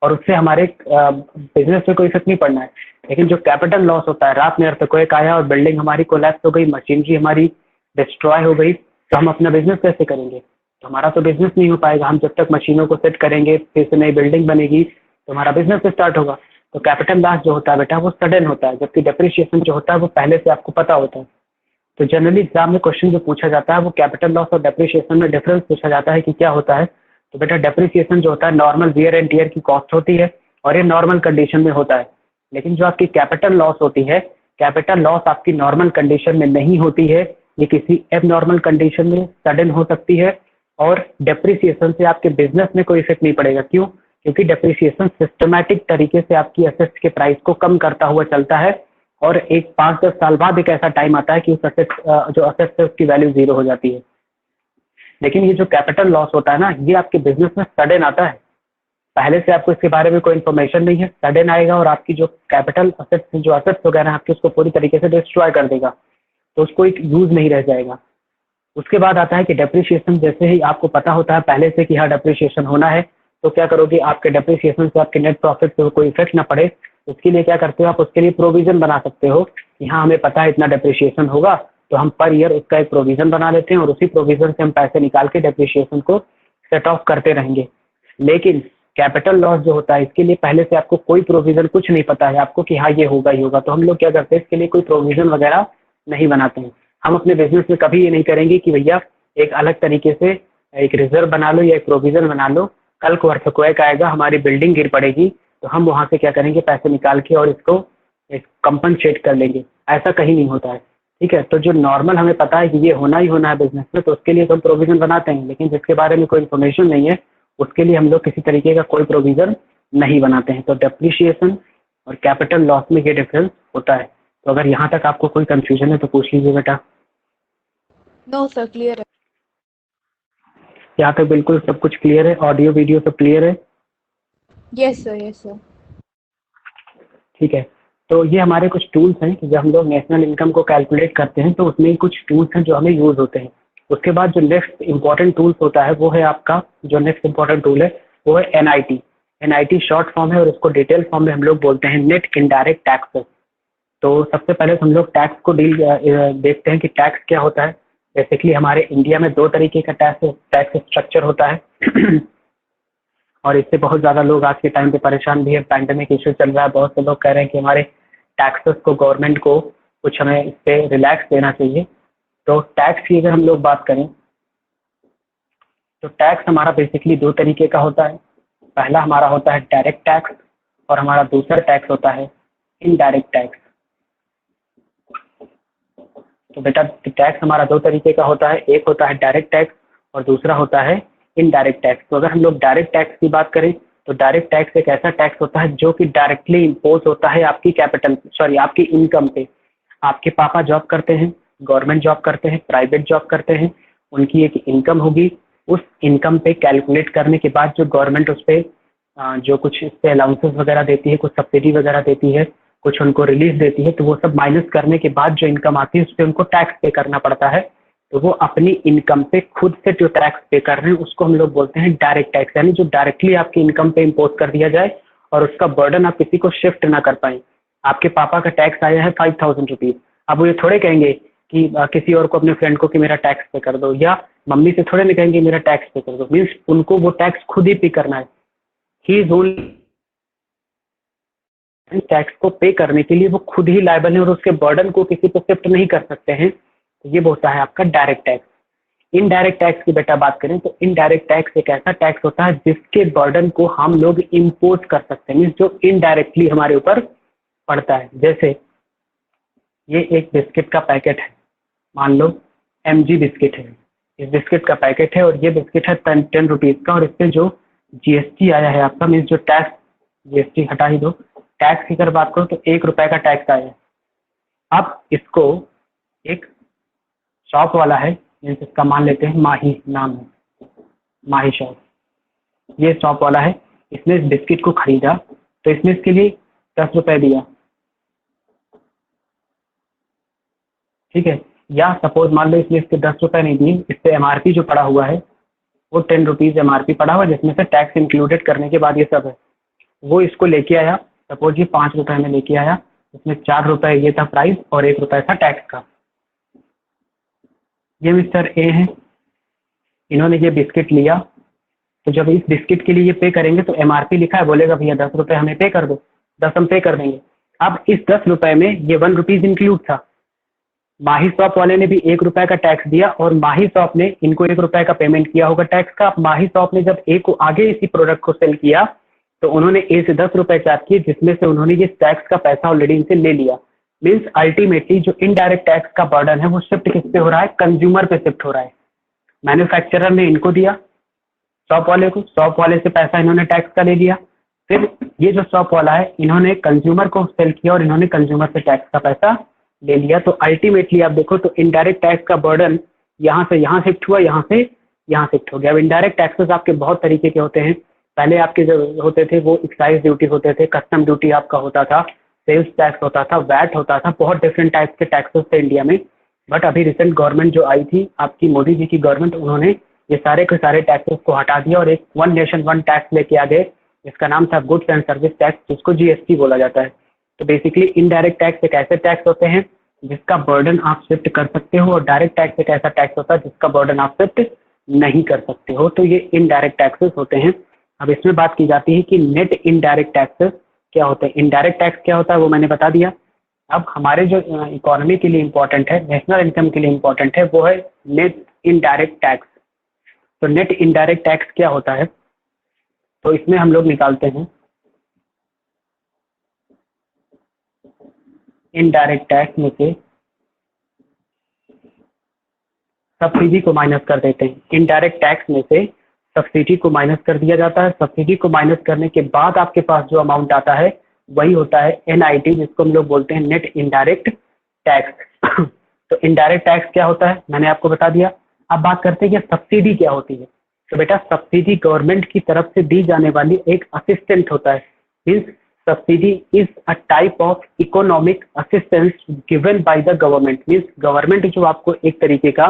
और उससे हमारे बिजनेस पे कोई इफेक्ट नहीं पड़ना है। लेकिन जो कैपिटल लॉस होता है, रात में अर्थक्वेक आया और बिल्डिंग हमारी कोलैप्स हो गई, मशीनरी हमारी डिस्ट्रॉय हो गई, तो हम अपना बिजनेस कैसे करेंगे? तो हमारा तो बिजनेस नहीं हो पाएगा। हम जब तक मशीनों को सेट करेंगे, फिर से नई बिल्डिंग बनेगी, तो हमारा बिजनेस स्टार्ट होगा। तो कैपिटल लॉस जो होता है बेटा वो सडन होता है, जबकि डेप्रिसिएशन जो होता है वो पहले से आपको पता होता है। तो जनरली एग्जाम में क्वेश्चन जो पूछा जाता है वो कैपिटल लॉस और डेप्रिसिएशन में डिफरेंस पूछा जाता है कि क्या होता है। तो बेटा डेप्रिसिएशन जो होता है नॉर्मल वियर एंड टियर की कॉस्ट होती है और ये नॉर्मल कंडीशन में होता है। लेकिन जो आपकी कैपिटल लॉस होती है, कैपिटल लॉस आपकी नॉर्मल कंडीशन में नहीं होती है, ये किसी एब नॉर्मल कंडीशन में सडन हो सकती है। और डेप्रिसिएशन से आपके बिजनेस में कोई इफेक्ट नहीं पड़ेगा। क्यों? क्योंकि डेप्रिसिएशन सिस्टमैटिक तरीके से आपकी असेट्स के प्राइस को कम करता हुआ चलता है, और एक 5-10 साल बाद एक ऐसा टाइम आता है कि उस जो असेट्स है उसकी वैल्यू जीरो हो जाती है। लेकिन ये जो कैपिटल लॉस होता है ना, ये आपके बिजनेस में सडन आता है, पहले से आपको इसके बारे में कोई इन्फॉर्मेशन नहीं है, सडन आएगा और आपकी जो कैपिटल असेट्स, जो असेट्स वगैरह आपके, उसको पूरी तरीके से डिस्ट्रॉय कर देगा, तो उसको एक यूज नहीं रह जाएगा। उसके बाद आता है कि डेप्रिसिएशन। जैसे ही आपको पता होता है पहले से कि हाँ डेप्रिसिएशन होना है, तो क्या करोगे, आपके डेप्रिसिएशन से आपके नेट प्रॉफिट पे कोई इफेक्ट ना पड़े, उसके लिए क्या करते हो आप, उसके लिए प्रोविजन बना सकते हो कि हाँ हमें पता है इतना डेप्रिसिएशन होगा, तो हम पर ईयर उसका एक प्रोविजन बना लेते हैं और उसी प्रोविजन से हम पैसे निकाल के डेप्रिसिएशन को सेट ऑफ करते रहेंगे। लेकिन कैपिटल लॉस जो होता है इसके लिए पहले से आपको कोई प्रोविजन, कुछ नहीं पता है आपको कि हाँ ये होगा ही होगा, तो हम लोग क्या करते हैं, इसके लिए कोई प्रोविजन वगैरह नहीं बनाते हैं। हम अपने बिजनेस में कभी ये नहीं करेंगे कि भैया एक अलग तरीके से एक रिजर्व बना लो या एक प्रोविजन बना लो, कल को अर्थक्वेक आएगा, हमारी बिल्डिंग गिर पड़ेगी, तो हम वहां से क्या करेंगे, पैसे निकाल के और इसको कंपनसेट कर लेंगे। ऐसा कहीं नहीं होता है, ठीक है। तो जो नॉर्मल हमें पता है कि ये होना ही होना है बिजनेस में, तो उसके लिए तो हम प्रोविजन बनाते हैं, लेकिन जिसके बारे में कोई इन्फॉर्मेशन नहीं है उसके लिए हम लोग किसी तरीके का कोई प्रोविजन नहीं बनाते हैं। तो डेप्रिसिएशन और कैपिटल लॉस में ये डिफरेंस होता है। तो अगर यहाँ तक आपको कोई कंफ्यूजन है तो पूछ लीजिए बेटा। नो सर, क्लियर है। यहाँ तक बिल्कुल सब कुछ क्लियर है? ऑडियो वीडियो सब क्लियर है? Yes sir, yes sir. ठीक है। तो ये हमारे कुछ टूल्स हैं कि जब हम लोग नेशनल इनकम को कैलकुलेट करते हैं तो उसमें कुछ टूल्स हैं जो हमें यूज होते हैं। उसके बाद जो नेक्स्ट इंपॉर्टेंट टूल्स होता है वो है आपका, जो नेक्स्ट इंपॉर्टेंट टूल है वो है एनआईटी। एनआईटी शॉर्ट फॉर्म है और उसको डिटेल फॉर्म में हम लोग बोलते हैं नेट इनडायरेक्ट टैक्सेस। तो सबसे पहले हम लोग टैक्स को देखते हैं कि टैक्स क्या होता है। बेसिकली हमारे इंडिया में दो तरीके का टैक्स स्ट्रक्चर होता है और इससे बहुत ज़्यादा लोग आज के टाइम पे परेशान भी है। पैंडेमिक इशू चल रहा है, बहुत से लोग कह रहे हैं कि हमारे टैक्सेस को, गवर्नमेंट को कुछ हमें इस पर रिलैक्स देना चाहिए। तो टैक्स की अगर हम लोग बात करें तो टैक्स हमारा बेसिकली दो तरीके का होता है। पहला हमारा होता है डायरेक्ट टैक्स और हमारा दूसरा टैक्स होता है इनडायरेक्ट टैक्स। तो बेटा टैक्स हमारा दो तरीके का होता है, एक होता है डायरेक्ट टैक्स और दूसरा होता है इनडायरेक्ट टैक्स। तो अगर हम लोग डायरेक्ट टैक्स की बात करें तो डायरेक्ट टैक्स एक ऐसा टैक्स होता है जो कि डायरेक्टली इम्पोज होता है आपकी आपकी इनकम पे। आपके पापा जॉब करते हैं, गवर्नमेंट जॉब करते हैं, प्राइवेट जॉब करते हैं, उनकी एक इनकम होगी। उस इनकम पे कैलकुलेट करने के बाद जो गवर्नमेंट उस पर जो कुछ इस पे अलाउंसेस वगैरह देती है, कुछ सब्सिडी वगैरह देती है, कुछ उनको रिलीफ देती है, तो वो सब माइनस करने के बाद जो इनकम आती है उस पर उनको टैक्स पे करना पड़ता है। तो वो अपनी इनकम पे खुद से जो टैक्स पे कर रहे हैं उसको हम लोग बोलते हैं डायरेक्ट टैक्स, यानी जो डायरेक्टली आपकी इनकम पे इम्पोज कर दिया जाए और उसका बर्डन आप किसी को शिफ्ट ना कर पाए। आपके पापा का टैक्स आया है 5,000 रुपीज, अब वो ये थोड़े कहेंगे कि किसी और को, अपने फ्रेंड को कि मेरा टैक्स पे कर दो, या मम्मी से थोड़े नहीं कहेंगे मेरा टैक्स पे कर दो। मीन्स उनको वो टैक्स खुद ही पे करना है। ही इज ओनली टैक्स को पे करने के लिए वो खुद ही लायबल है और उसके बर्डन को किसी पे शिफ्ट नहीं कर सकते हैं। तो ये होता है आपका डायरेक्ट टैक्स। इनडायरेक्ट टैक्स की बेटा बात करें तो इनडायरेक्ट टैक्स एक ऐसा टैक्स होता है जिसके बर्डन को हम लोग इम्पोज कर सकते हैं, मीन्स जो इनडायरेक्टली हमारे ऊपर पड़ता है। जैसे ये एक बिस्किट का पैकेट है, मान लो MG बिस्किट है, इस बिस्किट का पैकेट है और ये बिस्किट है 10 रुपीज का, और इस पे जो GST आया है आपका, मीन्स जो टैक्स, GST हटा ही दो, टैक्स की अगर बात करो तो 1 रुपए का टैक्स आया है। अब इसको एक शॉप वाला है, मीन्स इसका मान लेते हैं माही नाम है, माही शॉप, ये शॉप वाला है, इसने इस बिस्किट को खरीदा तो इसने इसके लिए 10 रुपए दिया, ठीक है। या सपोज मान लो इसने इसके 10 रुपए नहीं दिए, इस पे MRP जो पड़ा हुआ है वो 10 रुपीज MRP पड़ा हुआ है, जिसमें से टैक्स इंक्लूडेड करने के बाद ये सब है। वो इसको लेके आया, सपोज ये 5 रुपए में लेके आया, इसमें 4 रुपए ये था प्राइस और 1 रुपए था टैक्स का। ये मिस्टर ए है, इन्होंने ये बिस्किट लिया, तो जब इस बिस्किट के लिए ये पे करेंगे तो MRP लिखा है, बोलेगा भैया 10 रुपए हमें पे कर दो, 10 हम पे कर देंगे। अब इस 10 रुपए में ये 1 रुपीज इंक्लूड था, माही शॉप वाले ने भी 1 रुपए का टैक्स दिया और माही शॉप ने इनको 1 रुपए का पेमेंट किया होगा टैक्स का। माही शॉप ने जब ए को आगे इसी प्रोडक्ट को सेल किया तो उन्होंने ए से 10 रुपए चार्ज किए, जिसमें से उन्होंने ये टैक्स का पैसा ऑलरेडी इनसे ले लिया। मीन्स अल्टीमेटली जो इनडायरेक्ट टैक्स का बर्डन है वो शिफ्ट किस पे हो रहा है, कंज्यूमर पे शिफ्ट हो रहा है। मैन्युफैक्चरर ने इनको दिया, शॉप वाले को, शॉप वाले से पैसा इन्होंने टैक्स का ले लिया, फिर ये जो शॉप वाला है इन्होंने कंज्यूमर को सेल किया और इन्होंने कंज्यूमर से टैक्स का पैसा ले लिया। तो अल्टीमेटली आप देखो तो इनडायरेक्ट टैक्स का बर्डन यहाँ से यहाँ शिफ्ट हुआ, यहाँ से यहाँ शिफ्ट हो गया। अब इनडायरेक्ट टैक्सेस आपके बहुत तरीके के होते हैं। पहले आपके जो होते थे वो एक्साइज ड्यूटी होते थे, कस्टम ड्यूटी आपका होता था, सेल्स टैक्स होता था, वैट होता था, बहुत डिफरेंट टाइप्स के टैक्सेस थे इंडिया में। बट अभी रिसेंट गवर्नमेंट जो आई थी आपकी मोदी जी की गवर्नमेंट, उन्होंने ये सारे के सारे टैक्सेस को हटा दिया और एक वन नेशन वन टैक्स लेके आ गए, इसका नाम था गुड्स एंड सर्विस टैक्स, जिसको GST बोला जाता है। तो बेसिकली इनडायरेक्ट टैक्स एक ऐसे टैक्स होते हैं जिसका बर्डन आप शिफ्ट कर सकते हो और डायरेक्ट टैक्स एक ऐसा टैक्स होता है जिसका बर्डन आप शिफ्ट नहीं कर सकते हो। तो ये इनडायरेक्ट टैक्सेस होते हैं। अब इसमें बात की जाती है कि नेट इनडायरेक्ट टैक्सेस क्या होते हैं। इनडायरेक्ट टैक्स क्या होता है वो मैंने बता दिया। अब हमारे जो इकोनॉमी के लिए इम्पोर्टेंट है, नेशनल इनकम के लिए इम्पोर्टेंट है, वो है नेट इनडायरेक्ट टैक्स। तो नेट इनडायरेक्ट टैक्स क्या होता है, तो इसमें हम लोग निकालते हैं इनडायरेक्ट टैक्स में से सब्सिडी को माइनस कर देते हैं। इनडायरेक्ट टैक्स में से सब्सिडी को माइनस कर दिया जाता है। सब्सिडी को माइनस करने के बाद आपके पास जो अमाउंट आता है वही होता है NIT, जिसको हम लोग बोलते हैं नेट इनडायरेक्ट टैक्स। तो इनडायरेक्ट टैक्स क्या होता है मैंने आपको बता दिया। अब बात करते हैं कि सब्सिडी क्या होती है। तो बेटा सब्सिडी गवर्नमेंट की तरफ से दी जाने वाली एक असिस्टेंट होता है। Means subsidy is a type of economic assistance given by the government. Means government जो आपको एक तरीके का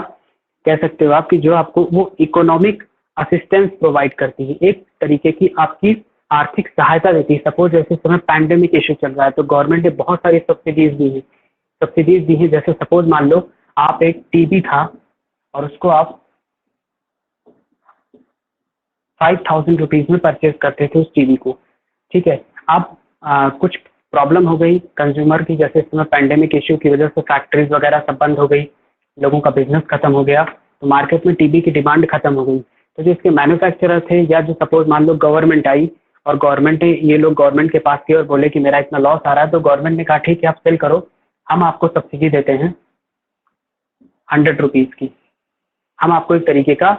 कह सकते हो आपकी जो आपको वो इकोनॉमिक असिस्टेंस प्रोवाइड करती है, एक तरीके की आपकी आर्थिक सहायता देती है। सपोज जैसे समय पैंडेमिक इश्यू चल रहा है तो गवर्नमेंट ने बहुत सारी सब्सिडीज दी है। जैसे सपोज मान लो आप एक टीवी था और उसको आप 5,000 रुपीज में परचेज करते थे उस टीवी को, ठीक है। अब कुछ प्रॉब्लम हो गई कंज्यूमर की, जैसे इस समय पैंडेमिक इश्यू की वजह से फैक्ट्रीज वगैरह सब बंद हो गई, लोगों का बिजनेस खत्म हो गया, तो मार्केट में टीवी की डिमांड खत्म हो गई। तो जो इसके मैन्युफैक्चरर थे या जो सपोज मान लो गवर्नमेंट आई और गवर्नमेंट ने ये लोग गवर्नमेंट के पास गए और बोले कि मेरा इतना लॉस आ रहा है, तो गवर्नमेंट ने कहा ठीक है आप सेल करो, हम आपको सब्सिडी देते हैं 100 रुपीज की। हम आपको एक तरीके का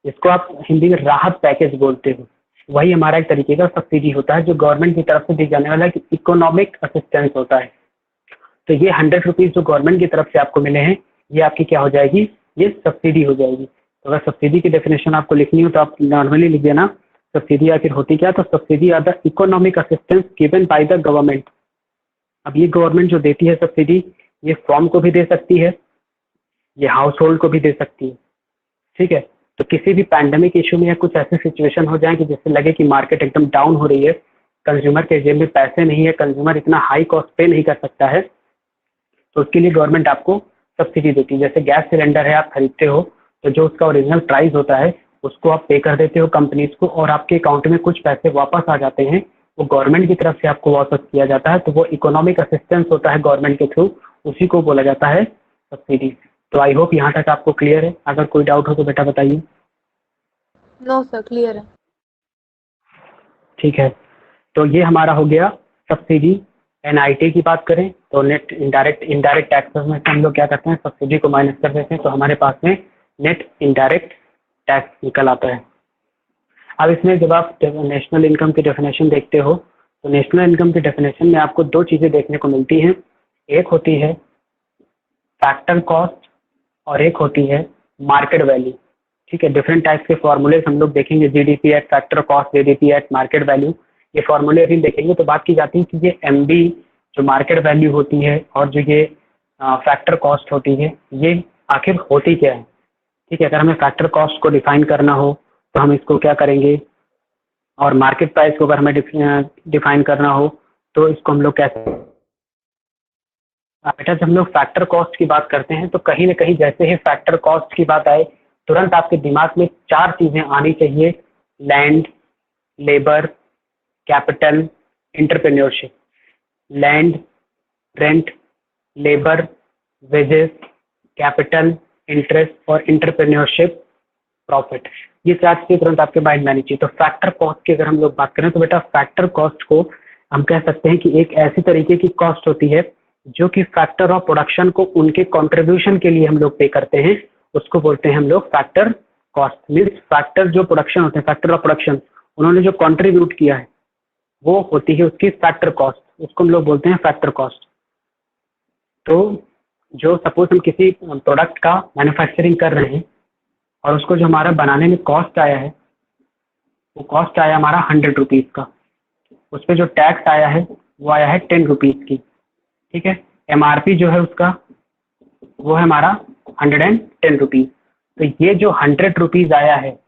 इसको आप हिंदी में राहत पैकेज बोलते हो, वही हमारा एक तरीके का सब्सिडी होता है जो गवर्नमेंट की तरफ से दी जाने वाला इकोनॉमिक असिस्टेंस होता है। तो ये 100 रुपीज़ जो गवर्नमेंट की तरफ से आपको मिले हैं, ये आपकी क्या हो जाएगी, ये सब्सिडी हो जाएगी। तो अगर सब्सिडी की डेफिनेशन आपको लिखनी हो तो आप नॉर्मली लिख देना, सब्सिडी आखिर होती क्या, तो subsidy are the economic assistance given by the government. अब ये गवर्नमेंट जो देती है सब्सिडी, ये फॉर्म को भी दे सकती है, ये हाउस होल्ड को भी दे सकती है, ठीक है। तो किसी भी पैंडेमिक इशू में या कुछ ऐसी सिचुएशन हो जाए कि जिससे लगे कि मार्केट एकदम डाउन हो रही है, कंज्यूमर के जेब में पैसे नहीं है, कंज्यूमर इतना हाई कॉस्ट पे नहीं कर सकता है, तो उसके लिए गवर्नमेंट आपको सब्सिडी देती है। जैसे गैस सिलेंडर है, आप खरीदते हो तो जो उसका ओरिजिनल प्राइस होता है उसको आप पे कर देते हो कंपनीज को, और आपके अकाउंट में कुछ पैसे वापस आ जाते हैं, वो गवर्नमेंट की तरफ से आपको वापस किया जाता है। तो वो इकोनॉमिक असिस्टेंस होता है गवर्नमेंट के थ्रू, उसी को बोला जाता है सब्सिडी। तो आई होप यहाँ तक आपको क्लियर है। अगर कोई डाउट हो तो बेटा बताइए। नो सर, क्लियर है। ठीक है, तो ये हमारा हो गया सब्सिडी। एनआईटी की बात करें तो नेट इनडायरेक्ट टैक्सेस में से हम लोग क्या करते हैं, सब्सिडी को माइनस कर देते हैं, तो हमारे पास में नेट इनडायरेक्ट टैक्स निकल आता है। अब इसमें जब आप नेशनल इनकम की डेफिनेशन देखते हो तो नेशनल इनकम की डेफिनेशन में आपको दो चीज़ें देखने को मिलती हैं, एक होती है फैक्टर कॉस्ट और एक होती है मार्केट वैल्यू। ठीक है, डिफरेंट टाइप्स के फॉर्मूले हम लोग देखेंगे, GDP at factor cost, GDP at market value, ये फॉर्मूले भी देखेंगे। तो बात की जाती है कि ये एमबी जो मार्केट वैल्यू होती है और जो ये फैक्टर कॉस्ट होती है, ये आखिर होती क्या है। ठीक है, अगर हमें फैक्टर कॉस्ट को डिफाइन करना हो तो हम इसको क्या करेंगे, और मार्केट प्राइस को अगर हमें डिफाइन करना हो तो इसको हम लोग कैसे। बेटा जब हम लोग फैक्टर कॉस्ट की बात करते हैं तो कहीं ना कहीं जैसे ही फैक्टर कॉस्ट की बात आए, तुरंत आपके दिमाग में चार चीज़ें आनी चाहिए, land, labour, capital, entrepreneurship. Land, rent, labour, wages, capital, interest और एंटरप्रेन्योरशिप, प्रॉफिट। ये चार चीजें तुरंत आपके माइंड में आनी चाहिए। तो फैक्टर कॉस्ट की अगर हम लोग बात करें तो बेटा फैक्टर कॉस्ट को हम कह सकते हैं कि एक ऐसी तरीके की कॉस्ट होती है जो कि फैक्टर ऑफ प्रोडक्शन को उनके कंट्रीब्यूशन के लिए हम लोग पे करते हैं, उसको बोलते हैं हम लोग फैक्टर कॉस्ट। मीन्स फैक्टर जो प्रोडक्शन होते हैं, फैक्टर ऑफ प्रोडक्शन, उन्होंने जो कंट्रीब्यूट किया है वो होती है उसकी फैक्टर कॉस्ट, उसको हम लोग बोलते हैं फैक्टर कॉस्ट। तो जो सपोज हम किसी प्रोडक्ट का मैन्युफैक्चरिंग कर रहे हैं और उसको जो हमारा बनाने में कॉस्ट आया है, वो कॉस्ट आया हमारा 100 रुपीज़ का, उस पर जो टैक्स आया है वो आया है 10 रुपीज़ की। ठीक है, एमआरपी जो है उसका वो है हमारा 110 रुपीज़। तो ये जो 100 रुपीज़ आया है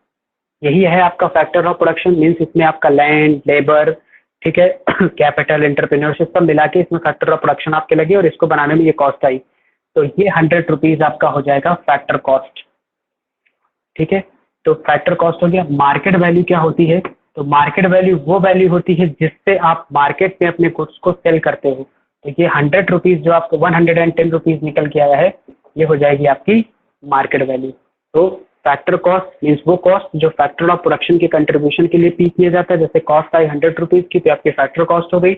यही है आपका फैक्टर ऑफ प्रोडक्शन। मीन्स इसमें आपका लैंड, लेबर, ठीक है, कैपिटल, एंटरप्रेन्योरशिप सब मिला के इसमें फैक्टर ऑफ प्रोडक्शन आपके लगे और इसको बनाने में ये कॉस्ट आई, तो ये 100 रुपीज़ आपका हो जाएगा फैक्टर कॉस्ट। ठीक है, तो फैक्टर कॉस्ट हो गया। मार्केट वैल्यू क्या होती है, तो मार्केट वैल्यू वो वैल्यू होती है जिससे आप मार्केट में अपने गुड्स को सेल करते हो। तो ये 100 रुपीज़ जो आपको 110 रुपीज़ निकल के आया है, ये हो जाएगी आपकी मार्केट वैल्यू। तो फैक्टर कॉस्ट मीन्स वो कॉस्ट जो फैक्टर ऑफ प्रोडक्शन के कंट्रीब्यूशन के लिए पी किया जाता है। जैसे कॉस्ट आई 100 रुपीज़ की तो आपकी फैक्टर कॉस्ट हो गई।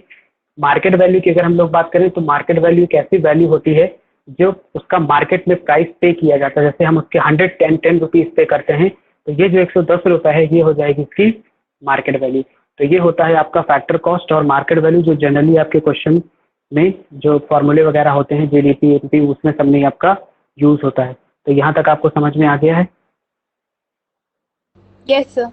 मार्केट वैल्यू की अगर हम लोग बात करें तो मार्केट वैल्यू एक ऐसी वैल्यू होती है जो उसका मार्केट में प्राइस पे किया जाता है। जैसे हम उसके 110 रुपीज़ पे करते हैं तो ये जो 110 रुपये है ये हो जाएगी इसकी मार्केट वैल्यू। तो ये होता है आपका फैक्टर कॉस्ट और मार्केट वैल्यू, जो जनरली आपके क्वेश्चन में जो फॉर्मूले वगैरह होते हैं जीडीपी, एमपी, उसमें सब में आपका यूज होता है। तो यहाँ तक आपको समझ में आ गया है। Yes sir.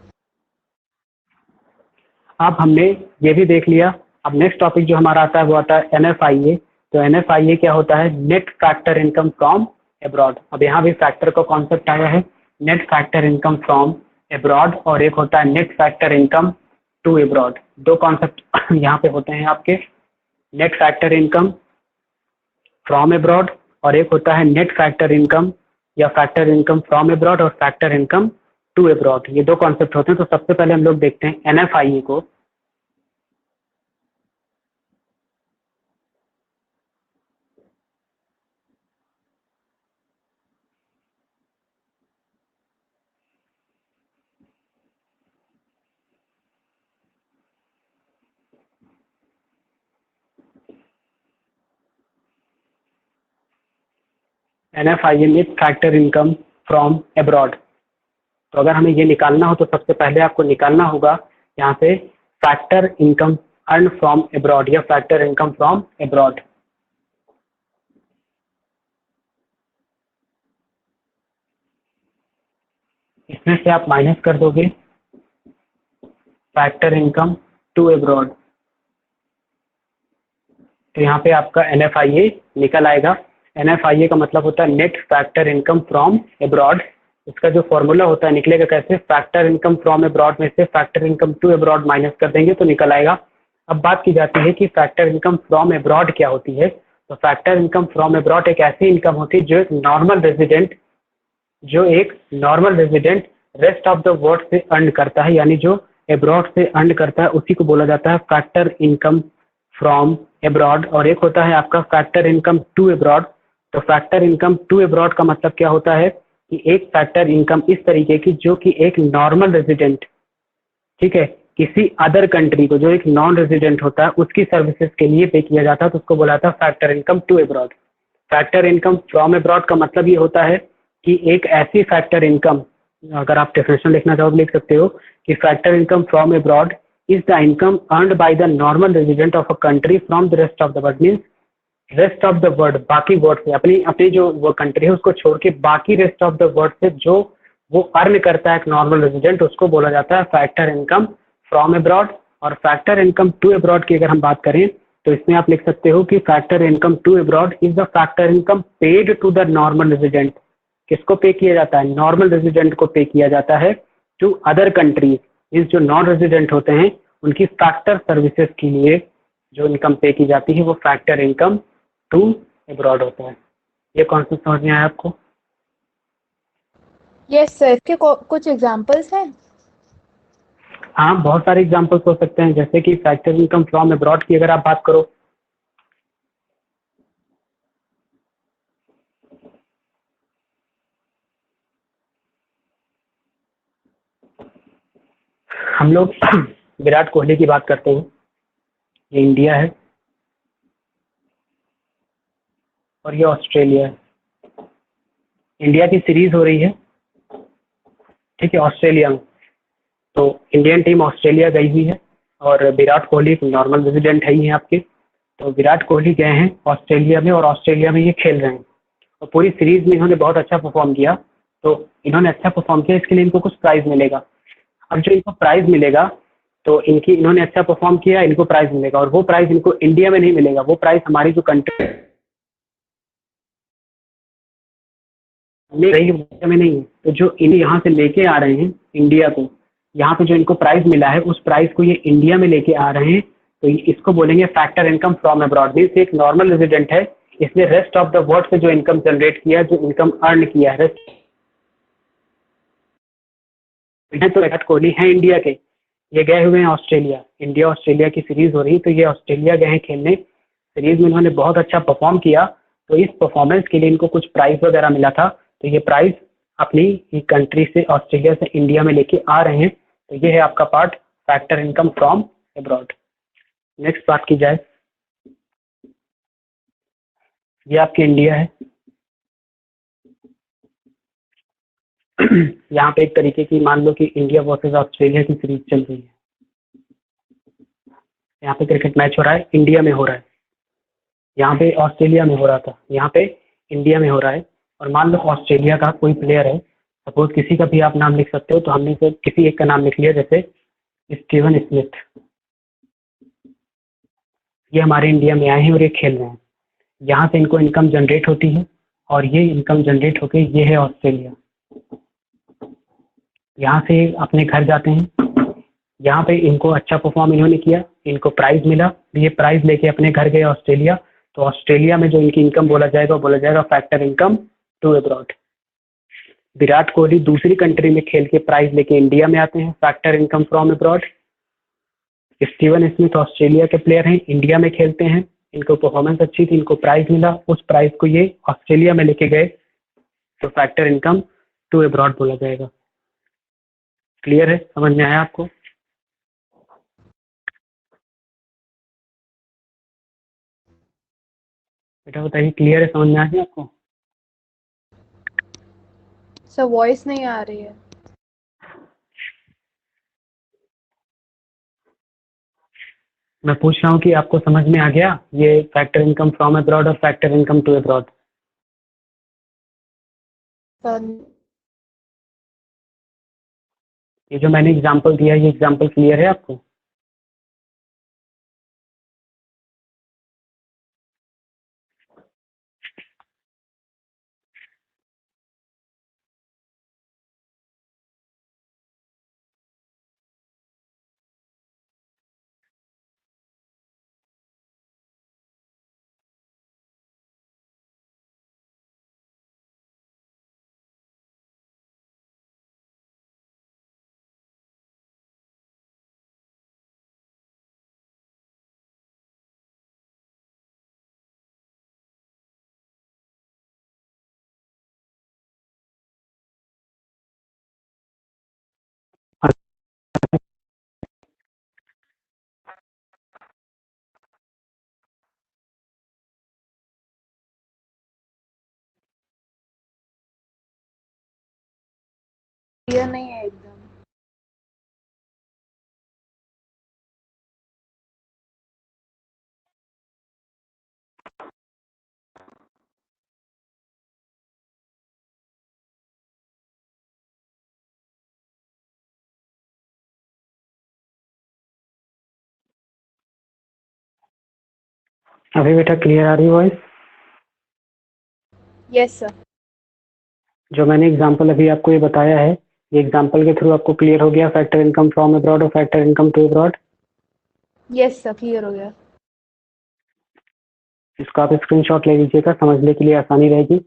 अब हमने ये भी देख लिया। अब नेक्स्ट टॉपिक जो हमारा आता है वो आता है एनएफआईए। तो एनएफआईए क्या होता है, net factor income from abroad. अब यहाँ भी फैक्टर का कॉन्सेप्ट आया है, net factor income from abroad, और एक होता है net factor income to abroad. दो कॉन्सेप्ट यहाँ पे होते हैं आपके, net factor income from abroad और एक होता है नेट फैक्टर इनकम या फैक्टर इनकम फ्रॉम अब्रॉड और फैक्टर इनकम टू अब्रॉड। ये दो कॉन्सेप्ट होते हैं। तो सबसे पहले हम लोग देखते हैं एनएफआईए को। NFIA net factor income from abroad. तो अगर हमें ये निकालना हो तो सबसे पहले आपको निकालना होगा यहाँ पे factor income earn from abroad या फैक्टर इनकम फ्रॉम अब्रॉड। इसमें से आप माइनस कर दोगे फैक्टर इनकम टू अब्रॉड, तो यहाँ पे आपका NFIA निकल आएगा। NFIA का मतलब होता है net factor income from abroad. इसका जो फॉर्मूला होता है निकलेगा कैसे, फैक्टर इनकम फ्रॉम अब्रॉड में से factor income to abroad minus कर देंगे तो निकल आएगा। अब बात की जाती है कि फैक्टर इनकम फ्रॉम अब्रॉड क्या होती है। तो फैक्टर इनकम फ्रॉम अब्रॉड एक ऐसी इनकम होती है जो एक normal resident rest of the world से अर्न करता है, यानी जो अब्रॉड से अर्न करता है उसी को बोला जाता है फैक्टर इनकम फ्रॉम अब्रॉड। और एक होता है आपका फैक्टर इनकम टू अब्रॉड। तो फैक्टर इनकम टू अब्रॉड का मतलब क्या होता है कि एक फैक्टर इनकम इस तरीके की जो कि एक नॉर्मल रेजिडेंट, ठीक है, किसी अदर कंट्री को, जो एक नॉन रेजिडेंट होता है उसकी सर्विसेज के लिए पे किया जाता है, तो उसको बोला जाता है factor income to abroad. Factor income from abroad का मतलब ये होता है कि एक ऐसी फैक्टर इनकम, अगर आप डेफिनेशन लिखना चाहो लिख सकते हो कि factor income from abroad is the income earned by the normal resident of a country from the rest of the world. Means rest of the world, बाकी वर्ल्ड से, अपनी अपनी जो वो कंट्री है उसको छोड़ के बाकी रेस्ट ऑफ द वर्ल्ड से जो वो अर्न करता है एक नॉर्मल रेजिडेंट, उसको बोला जाता है फैक्टर इनकम फ्रॉम अब्रॉड। और फैक्टर इनकम टू अब्रॉड की अगर हम बात करें तो इसमें आप लिख सकते हो कि factor income to abroad is the factor income paid to the normal resident. किसको पे किया जाता है, नॉर्मल रेजिडेंट को पे किया जाता है टू अदर कंट्रीज। इस जो नॉन रेजिडेंट होते हैं उनकी फैक्टर सर्विसेज के लिए जो इनकम पे की जाती है वो फैक्टर इनकम टू अब्रॉड होता है। ये कॉन्सेप्ट समझ में आया आपको? यस सर, इसके कुछ एग्जांपल्स हैं? हाँ, बहुत सारे एग्जांपल्स हो सकते हैं, जैसे कि फैक्टर इनकम फ्रॉम अब्रॉड की अगर आप बात करो, हम लोग विराट कोहली की बात करते हैं। ये इंडिया है और ये ऑस्ट्रेलिया है। इंडिया की सीरीज हो रही है, ठीक है, ऑस्ट्रेलिया में। तो इंडियन टीम ऑस्ट्रेलिया गई हुई है और विराट कोहली नॉर्मल रेजिडेंट है ही हैं आपके। तो विराट कोहली गए हैं ऑस्ट्रेलिया में और ऑस्ट्रेलिया में ये खेल रहे हैं और पूरी सीरीज में इन्होंने बहुत अच्छा परफॉर्म किया। तो इन्होंने अच्छा परफॉर्म किया, इसके लिए इनको कुछ प्राइज मिलेगा। अब जो इनको प्राइज मिलेगा, तो इन्होंने अच्छा परफॉर्म किया, इनको प्राइज मिलेगा, और वो प्राइज इनको इंडिया में नहीं मिलेगा, वो प्राइज हमारी जो कंट्री में नहीं है। तो जो इन्हें यहाँ से लेके आ रहे हैं इंडिया को, यहाँ पे जो इनको प्राइज मिला है उस प्राइज को ये इंडिया में लेके आ रहे हैं, तो इसको बोलेंगे factor income from abroad. Means एक नॉर्मल रेजिडेंट है, इसने रेस्ट ऑफ द वर्ल्ड से जो इनकम जनरेट किया, जो इनकम अर्न किया है, तो विराट कोहली है इंडिया के, ये गए हुए हैं ऑस्ट्रेलिया। इंडिया ऑस्ट्रेलिया की सीरीज हो रही, तो ये ऑस्ट्रेलिया गए हैं खेलने। सीरीज में इन्होंने बहुत अच्छा परफॉर्म किया, तो इस परफॉर्मेंस के लिए इनको कुछ प्राइज वगैरह मिला था। तो ये प्राइज अपनी ही कंट्री से, ऑस्ट्रेलिया से इंडिया में लेके आ रहे हैं। तो ये है आपका part factor income from abroad. Next बात की जाए, ये आपकी इंडिया है। यहाँ पे एक तरीके की, मान लो कि इंडिया वर्सेस ऑस्ट्रेलिया की सीरीज चल रही है। यहाँ पे क्रिकेट मैच हो रहा है, इंडिया में हो रहा है, यहाँ पे ऑस्ट्रेलिया में हो रहा था, यहाँ पे इंडिया में हो रहा है। और मान लो ऑस्ट्रेलिया का कोई प्लेयर है, सपोज किसी का भी आप नाम लिख सकते हो, तो हमने से किसी एक का नाम लिख लिया, जैसे स्टीवन स्मिथ। ये हमारे इंडिया में आए हैं और ये खेल रहे हैं, यहाँ से इनको इनकम जनरेट होती है और ये इनकम जनरेट होके ये है ऑस्ट्रेलिया। यहाँ से अपने घर जाते हैं, यहाँ पे इनको अच्छा परफॉर्म इन्होंने किया, इनको प्राइज मिला, ये प्राइज लेके अपने घर गए ऑस्ट्रेलिया। तो ऑस्ट्रेलिया में जो इनकी इनकम बोला जाएगा factor income to abroad. Virat Kohli दूसरी कंट्री में खेल के प्राइज लेके इंडिया में आते हैं, factor income from abroad. Steven Smith Australia के प्लेयर हैं, इंडिया में खेलते हैं, इनको परफॉर्मेंस अच्छी थी, इनको प्राइज मिला, उस प्राइज को ये ऑस्ट्रेलिया में लेके गए, तो फैक्टर इनकम टू अब्रॉड बोला जाएगा। क्लियर है, समझ में आया आपको? बेटा बताइए, क्लियर है, समझ में आ गया आपको? सर वॉइस नहीं आ रही है। मैं पूछ रहा हूँ कि आपको समझ में आ गया ये फैक्टर इनकम फ्रॉम अब्रॉड और factor income to abroad? Sir ये जो मैंने एग्जांपल दिया है, ये एग्जांपल क्लियर है आपको? क्लियर नहीं है एकदम। अभी बेटा क्लियर आ रही है वॉइस? Yes sir. जो मैंने एग्जांपल अभी आपको ये बताया है, ये एग्जांपल के थ्रू आपको क्लियर हो गया फैक्टर इनकम फ्रॉम अब्रॉड और factor income to abroad? Yes sir, clear हो गया। इसका आप स्क्रीनशॉट ले लीजिएगा, समझने के लिए आसानी रहेगी।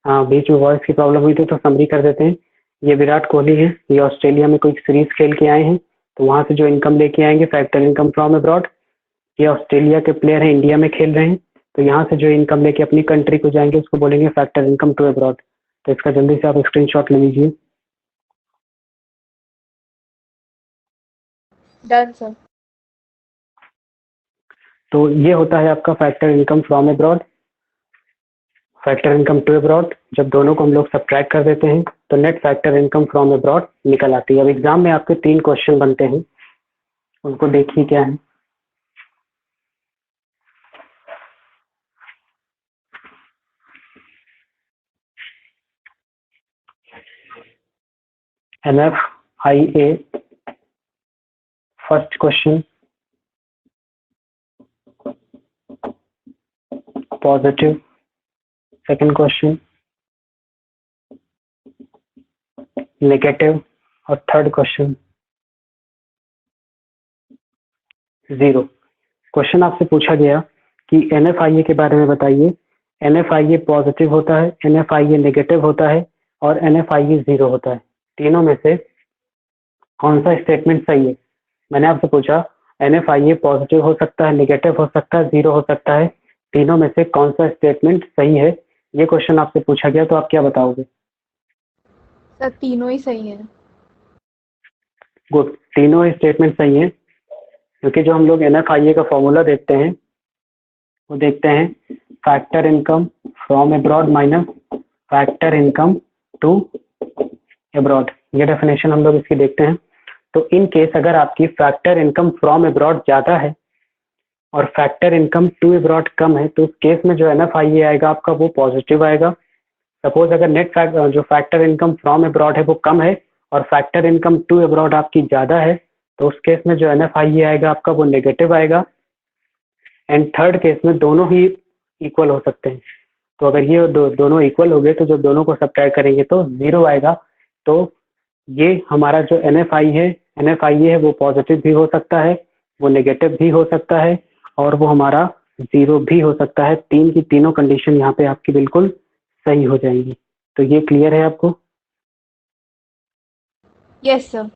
बीच में वॉइस की प्रॉब्लम हुई थी तो समरी कर देते हैं। ये विराट कोहली है, ये ऑस्ट्रेलिया में कोई सीरीज खेल के आए हैं, तो वहां से जो इनकम लेके आएंगे फैक्टर इनकम फ्रॉम अब्रॉड। ये ऑस्ट्रेलिया के प्लेयर हैं, इंडिया में खेल रहे हैं, तो यहाँ से जो इनकम लेके अपनी कंट्री को जाएंगे उसको बोलेंगे फैक्टर इनकम टू अब्रॉड। तो इसका जल्दी से आप स्क्रीनशॉट ले लीजिए। Done sir. तो ये होता है आपका factor income from abroad, factor income to abroad. जब दोनों को हम लोग सब्ट्रैक्ट कर देते हैं तो net factor income from abroad निकल आती है। अब एग्जाम में आपके 3 क्वेश्चन बनते हैं, उनको देखिए क्या है। NFIA, first question positive, second question negative और थर्ड क्वेश्चन जीरो। क्वेश्चन आपसे पूछा गया कि NFIA के बारे में बताइए। NFIA पॉजिटिव होता है, NFIA नेगेटिव होता है और NFIA जीरो होता है। तीनों में से कौन सा स्टेटमेंट सही है? मैंने आपसे पूछा NFIA पॉजिटिव हो सकता है, नेगेटिव हो सकता है, जीरो हो सकता है, तीनों में से कौन सा स्टेटमेंट सही है? ये क्वेश्चन आपसे पूछा गया, तो आप क्या बताओगे? सर तीनों ही सही है। गुड, तीनों स्टेटमेंट सही है, क्योंकि जो हम लोग NFIA का फॉर्मूला देखते हैं वो देखते हैं factor income from abroad minus factor income to abroad. ये डेफिनेशन हम लोग इसकी देखते हैं। तो इन केस अगर आपकी फैक्टर इनकम फ्रॉम अब्रॉड ज़्यादा है और फैक्टर इनकम टू अब्रॉड कम है, तो उस केस में जो NFIA आएगा आपका वो पॉजिटिव आएगा। सपोज अगर जो फैक्टर इनकम फ्रॉम अब्रॉड है वो कम है और फैक्टर इनकम टू अब्रॉड आपकी ज़्यादा है, तो उस केस में जो NFIA आएगा आपका वो नेगेटिव आएगा। एंड थर्ड केस में दोनों ही इक्वल हो सकते हैं। तो अगर ये दोनों इक्वल हो गए तो जब दोनों को सब्ट्रैक्ट करेंगे तो जीरो आएगा। तो ये हमारा जो NFIA है वो पॉजिटिव भी हो सकता है, वो नेगेटिव भी हो सकता है और वो हमारा जीरो भी हो सकता है। तीन की तीनों कंडीशन यहाँ पे आपकी बिल्कुल सही हो जाएंगी। तो ये क्लियर है आपको? Yes sir.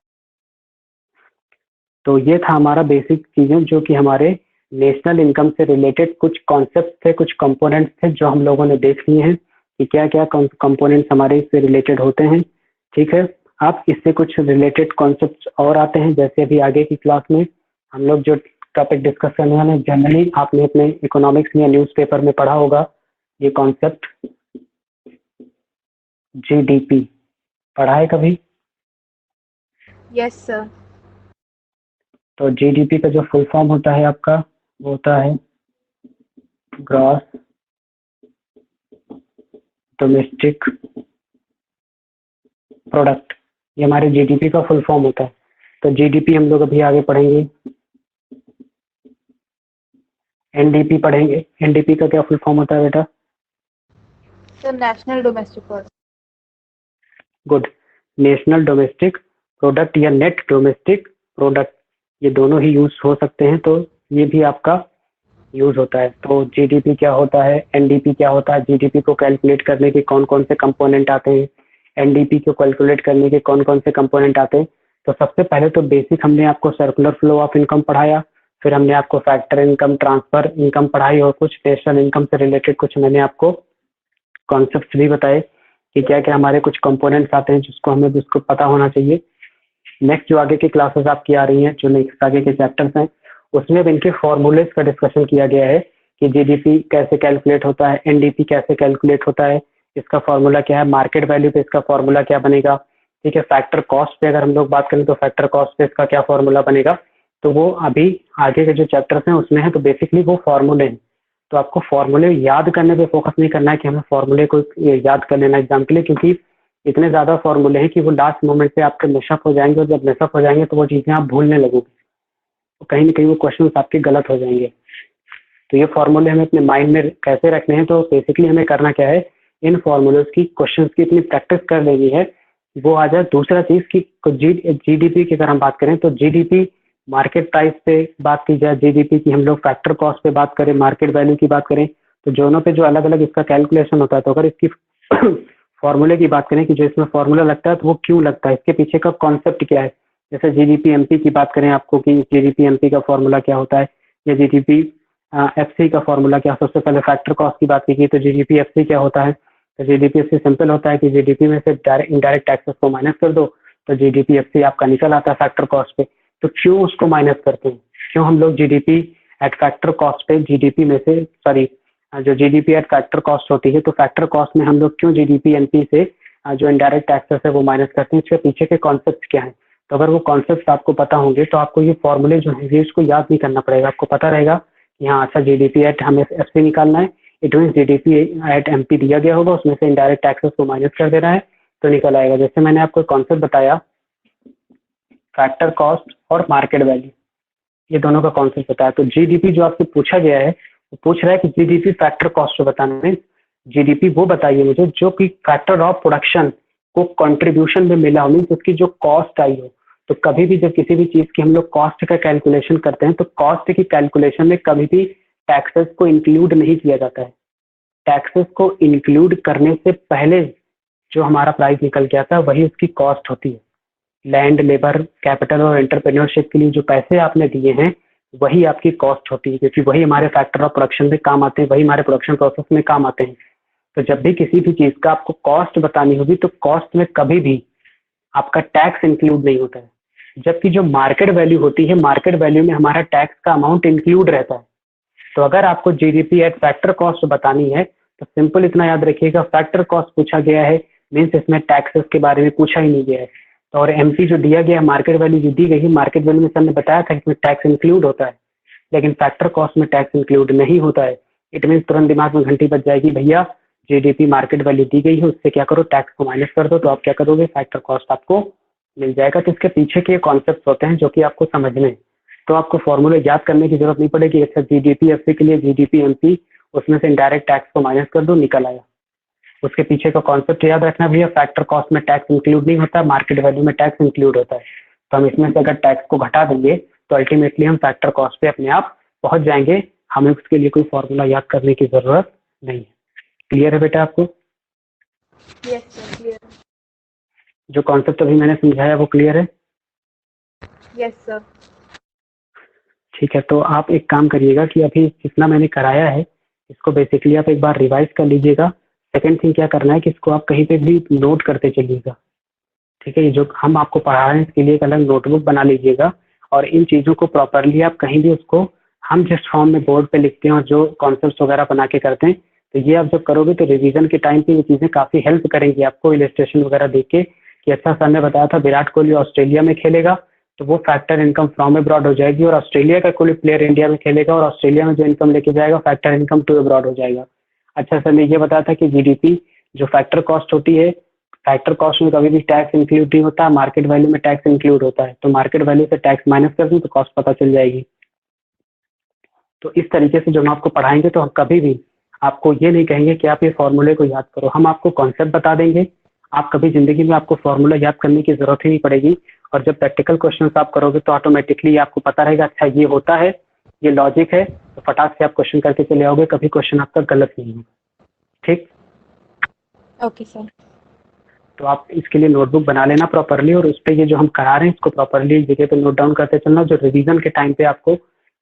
तो ये था हमारा बेसिक चीजें जो कि हमारे नेशनल इनकम से रिलेटेड कुछ कॉन्सेप्ट थे, कुछ कंपोनेंट्स थे जो हम लोगों ने देख लिए हैं कि क्या क्या कंपोनेंट्स हमारे इससे रिलेटेड होते हैं। ठीक है, आप इससे कुछ रिलेटेड कॉन्सेप्ट्स और आते हैं, जैसे अभी आगे की क्लास में हम लोग जो टॉपिक डिस्कस करने वाले हैं, जनरली आपने अपने इकोनॉमिक्स में या न्यूज़पेपर में पढ़ा होगा ये कॉन्सेप्ट GDP। पढ़ा है कभी? Yes sir. तो जीडीपी का जो फुल फॉर्म होता है आपका वो होता है ग्रॉस डोमेस्टिक प्रोडक्ट, ये हमारे जीडीपी का फुल फॉर्म होता है। तो जीडीपी हम लोग अभी आगे पढ़ेंगे, एनडीपी पढ़ेंगे। एनडीपी का क्या फुल फॉर्म होता है बेटा? Sir national domestic product. Good, national domestic product या नेट डोमेस्टिक प्रोडक्ट, ये दोनों ही यूज हो सकते हैं, तो ये भी आपका यूज होता है। तो जीडीपी क्या होता है, एनडीपी क्या होता है, जीडीपी को कैलकुलेट करने के कौन कौन से कंपोनेंट आते हैं, एनडीपी को कैलकुलेट करने के कौन कौन से कंपोनेंट आते हैं। तो सबसे पहले तो बेसिक हमने आपको सर्कुलर फ्लो ऑफ इनकम पढ़ाया, फिर हमने आपको फैक्टर इनकम, ट्रांसफर इनकम पढ़ाई, और कुछ नेशनल इनकम से रिलेटेड कुछ मैंने आपको कॉन्सेप्ट भी बताए कि क्या क्या हमारे कुछ कंपोनेंट्स आते हैं जिसको हमें उसको पता होना चाहिए। नेक्स्ट जो आगे की क्लासेस आपकी आ रही हैं, जो नेक्स्ट आगे के चैप्टर्स हैं, उसमें अब इनके फॉर्मूलेज का डिस्कशन किया गया है कि जीडीपी कैसे कैलकुलेट होता है, एनडीपी कैसे कैलकुलेट होता है, इसका फॉर्मूला क्या है, मार्केट वैल्यू पे इसका फॉर्मूला क्या बनेगा, ठीक है। फैक्टर कॉस्ट पे अगर हम लोग बात करें तो फैक्टर कॉस्ट पे इसका क्या फॉर्मूला बनेगा, तो वो अभी आगे के जो चैप्टर्स हैं उसमें है। तो बेसिकली वो फॉर्मूले हैं, तो आपको फॉर्मूले याद करने पे फोकस नहीं करना है कि हमें फॉर्मूले को याद कर लेना एग्जाम के लिए, क्योंकि इतने ज़्यादा फॉर्मूले हैं कि वो लास्ट मोमेंट पे आपके मिसअप हो जाएंगे, और जब मिसअप हो जाएंगे तो वो चीज़ें आप भूलने लगोगे, तो कहीं ना कहीं वो क्वेश्चन आपके गलत हो जाएंगे। तो ये फॉर्मूले हमें अपने माइंड में कैसे रखने हैं, तो बेसिकली हमें करना क्या है, इन फॉर्मूलेज की क्वेश्चन की इतनी प्रैक्टिस कर लेनी है वो आ जाए। दूसरा चीज़ की जीडीपी की अगर हम बात करें तो जीडीपी मार्केट प्राइस पे बात की जाए, जीडीपी की हम लोग फैक्टर कॉस्ट पे बात करें, मार्केट वैल्यू की बात करें, तो दोनों पे जो अलग अलग इसका कैलकुलेशन होता है। तो अगर इसकी फॉर्मूले की बात करें कि जो इसमें फॉर्मूला लगता है तो वो क्यों लगता है, इसके पीछे का कॉन्सेप्ट क्या है, जैसे जीडीपी एमपी की बात करें आपको कि जीडीपी एमपी का फॉर्मूला क्या होता है, या जीडीपी एफसी का फॉर्मूला क्या। सबसे पहले फैक्टर कॉस्ट की बात की तो जीडीपी एफसी क्या होता है, तो जीडीपी एफसी सिंपल होता है कि जीडीपी में से इनडायरेक्ट टैक्सेस को माइनस कर दो, तो जीडीपी एफसी आपका निकल आता है फैक्टर कॉस्ट पे। तो क्यों उसको माइनस करते हैं, क्यों हम लोग जीडीपी एट फैक्टर कॉस्ट पे जीडीपी में से सॉरी जो जीडीपी एट फैक्टर कॉस्ट होती है, तो फैक्टर कॉस्ट में हम लोग क्यों जीडीपी एनपी से जो इनडायरेक्ट टैक्सेस है वो माइनस करते हैं, इसके पीछे के कॉन्सेप्ट क्या है। तो अगर वो कॉन्सेप्ट आपको पता होंगे तो आपको ये फॉर्मूले जो है ये इसको याद नहीं करना पड़ेगा, आपको पता रहेगा कि हाँ अच्छा जीडीपी एट हमें एफसी निकालना है, it mean GDP at MP दिया गया होगा, उसमें से इनडायरेक्ट टैक्सेस को माइनस कर देना है तो निकल आएगा। जैसे मैंने आपको कॉन्सेप्ट बताया फैक्टर कॉस्ट और मार्केट वैल्यू, ये दोनों का कॉन्सेप्ट बताया। तो जीडीपी जो आपसे पूछा गया है वो पूछ रहा है कि जीडीपी फैक्टर कॉस्ट को बताना है। जीडीपी वो बताइए मुझे जो कि फैक्टर ऑफ प्रोडक्शन को कंट्रीब्यूशन में मिला हो, मीन उसकी जो कॉस्ट आई हो। तो कभी भी जब किसी भी चीज की हम लोग कॉस्ट का कैलकुलेशन करते हैं तो कॉस्ट की कैलकुलेशन में कभी भी टैक्सेस को इंक्लूड नहीं किया जाता है। टैक्सेस को इंक्लूड करने से पहले जो हमारा प्राइस निकल के आता है वही उसकी कॉस्ट होती है। लैंड, लेबर, कैपिटल और एंटरप्रेन्योरशिप के लिए जो पैसे आपने दिए हैं वही आपकी कॉस्ट होती है, क्योंकि वही हमारे फैक्टर ऑफ प्रोडक्शन में काम आते हैं, वही हमारे प्रोडक्शन प्रोसेस में काम आते हैं। तो जब भी किसी भी चीज का आपको कॉस्ट बतानी होगी तो कॉस्ट में कभी भी आपका टैक्स इंक्लूड नहीं होता है, जबकि जो मार्केट वैल्यू होती है, मार्केट वैल्यू में हमारा टैक्स का अमाउंट इंक्लूड रहता है। तो अगर आपको जीडीपी एट फैक्टर कॉस्ट बतानी है तो सिंपल इतना याद रखिएगा, फैक्टर कॉस्ट पूछा गया है मीन्स इसमें टैक्सेस के बारे में पूछा ही नहीं गया है। और एमपी जो दिया गया है, मार्केट वैल्यू जो दी गई है, मार्केट वैल्यू में सर ने बताया था इसमें टैक्स इंक्लूड होता है, लेकिन फैक्टर कॉस्ट में टैक्स इंक्लूड नहीं होता है। इट मीन तुरंत दिमाग में घंटी बज जाएगी, भैया जीडीपी मार्केट वैल्यू दी गई है उससे क्या करो, टैक्स को माइनस कर दो, तो आप क्या करोगे, फैक्टर कॉस्ट आपको मिल जाएगा। तो इसके पीछे के कॉन्सेप्ट होते हैं जो कि आपको समझने हैं, तो आपको फॉर्मूले याद करने की जरूरत नहीं पड़ेगी। अच्छा जीडीपी एफसी के लिए जीडीपी एमपी, उसमें से इनडायरेक्ट टैक्स को माइनस कर दो, निकल आया। उसके पीछे का कॉन्सेप्ट याद रखना भैया, फैक्टर कॉस्ट में टैक्स इंक्लूड नहीं होता, मार्केट वैल्यू में टैक्स इंक्लूड होता है। तो हम इसमें से अगर टैक्स को घटा देंगे तो अल्टीमेटली हम फैक्टर कॉस्ट पे अपने आप पहुंच जाएंगे, हमें उसके लिए कोई फॉर्मूला याद करने की जरूरत नहीं है। क्लियर है बेटा आपको? Yes sir, clear. जो कॉन्सेप्ट अभी मैंने समझाया वो क्लियर है? Yes sir. ठीक है, तो आप एक काम करिएगा कि अभी जितना मैंने कराया है इसको बेसिकली आप एक बार रिवाइज कर लीजिएगा। सेकंड थिंग क्या करना है कि इसको आप कहीं पे भी नोट करते चलिएगा, ठीक है। ये जो हम आपको पढ़ा रहे हैं इसके लिए एक अलग नोटबुक बना लीजिएगा, और इन चीज़ों को प्रॉपरली आप कहीं भी उसको, हम जिस फॉर्म में बोर्ड पे लिखते हैं और जो कॉन्सेप्ट वगैरह बना के करते हैं, तो ये आप जब करोगे तो रिवीजन के टाइम पे ये चीज़ें काफ़ी हेल्प करेंगी आपको, इलस्ट्रेशन वगैरह देख के कि अच्छा सर ने बताया था विराट कोहली ऑस्ट्रेलिया में खेलेगा, तो वो फैक्टर इनकम फ्रॉम अब्रॉड हो जाएगी, और ऑस्ट्रेलिया का कोई प्लेयर इंडिया में खेलेगा और ऑस्ट्रेलिया में जो इनकम लेके जाएगा फैक्टर इनकम टू अब्रॉड हो जाएगा। अच्छा सर, मैं ये बताया था कि जीडीपी जो फैक्टर कॉस्ट होती है, फैक्टर कॉस्ट में कभी भी टैक्स इंक्लूड नहीं होता, मार्केट वैल्यू में टैक्स इंक्लूड होता है। तो मार्केट वैल्यू से टैक्स माइनस कर दूं तो कॉस्ट पता चल जाएगी। तो इस तरीके से जो हम आपको पढ़ाएंगे तो हम कभी भी आपको ये नहीं कहेंगे कि आप ये फॉर्मूले को याद करो, हम आपको कॉन्सेप्ट बता देंगे। आप कभी जिंदगी में आपको फॉर्मूला याद करने की जरूरत ही नहीं पड़ेगी, और जब प्रैक्टिकल क्वेश्चन आप करोगे तो ऑटोमेटिकली आपको पता रहेगा अच्छा ये होता है, ये लॉजिक है, तो फटाक से आप क्वेश्चन करके चले आओगे, कभी क्वेश्चन आपका गलत नहीं होगा। ठीक, ओके सर। तो आप इसके लिए नोटबुक बना लेना प्रॉपरली, और उस पर ये जो हम करा रहे हैं इसको प्रॉपरली जगह पे नोट डाउन करते चलना, जो रिवीजन के टाइम पे आपको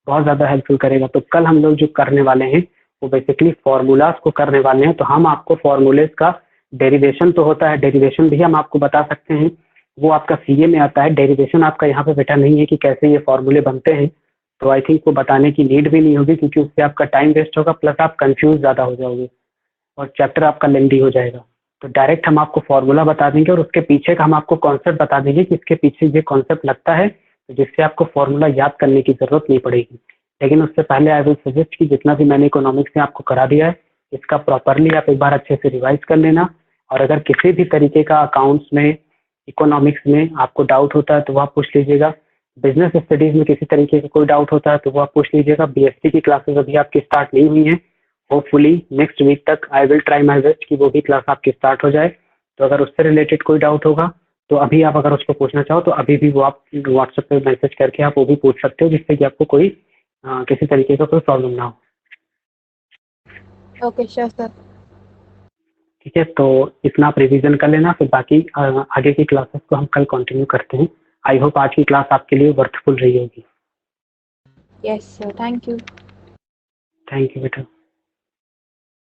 बहुत ज़्यादा हेल्पफुल करेगा। तो कल हम लोग जो करने वाले हैं वो बेसिकली फॉर्मूलाज को करने वाले हैं। तो हम आपको फॉर्मूलेज का डेरिवेशन तो होता है, डेरिवेशन भी हम आपको बता सकते हैं, वो आपका सीए में आता है। डेरिवेशन आपका यहाँ पे बेटा नहीं है कि कैसे ये फॉर्मूले बनते हैं, तो आई थिंक वो बताने की नीड भी नहीं होगी, क्योंकि उससे आपका टाइम वेस्ट होगा, प्लस आप कंफ्यूज ज़्यादा हो जाओगे और चैप्टर आपका लेंदी हो जाएगा। तो डायरेक्ट हम आपको फॉर्मूला बता देंगे और उसके पीछे का हम आपको कॉन्सेप्ट बता देंगे कि इसके पीछे ये कॉन्सेप्ट लगता है, तो जिससे आपको फॉर्मूला याद करने की जरूरत नहीं पड़ेगी। लेकिन उससे पहले आई विल सजेस्ट कि जितना भी मैंने इकोनॉमिक्स में आपको करा दिया है इसका प्रॉपरली आप एक बार अच्छे से रिवाइज कर लेना, और अगर किसी भी तरीके का अकाउंट्स में, इकोनॉमिक्स में आपको डाउट होता है तो वो आप पूछ लीजिएगा। बिजनेस स्टडीज में किसी तरीके का कोई डाउट होता है तो वो आप पूछ लीजिएगा। बीएससी की क्लासेस अभी आपकी स्टार्ट नहीं हुई हैं, होपफुली नेक्स्ट वीक तक I will try my best कि वो भी क्लास आपकी स्टार्ट हो जाए। तो अगर उससे रिलेटेड कोई डाउट होगा तो अभी आप अगर उसको पूछना चाहो तो अभी भी वो आप व्हाट्सएप पे मैसेज करके आप वो भी पूछ सकते हो, जिससे कि आपको कोई किसी तरीके का कोई प्रॉब्लम ना हो। Okay sure sir. ठीक है, तो इतना आप रिवीजन कर लेना, फिर बाकी आगे की क्लासेस को हम कल कंटिन्यू करते हैं। आई होप आज की क्लास आपके लिए वर्थफुल रही होगी। Yes sir, thank you. Thank you बेटा।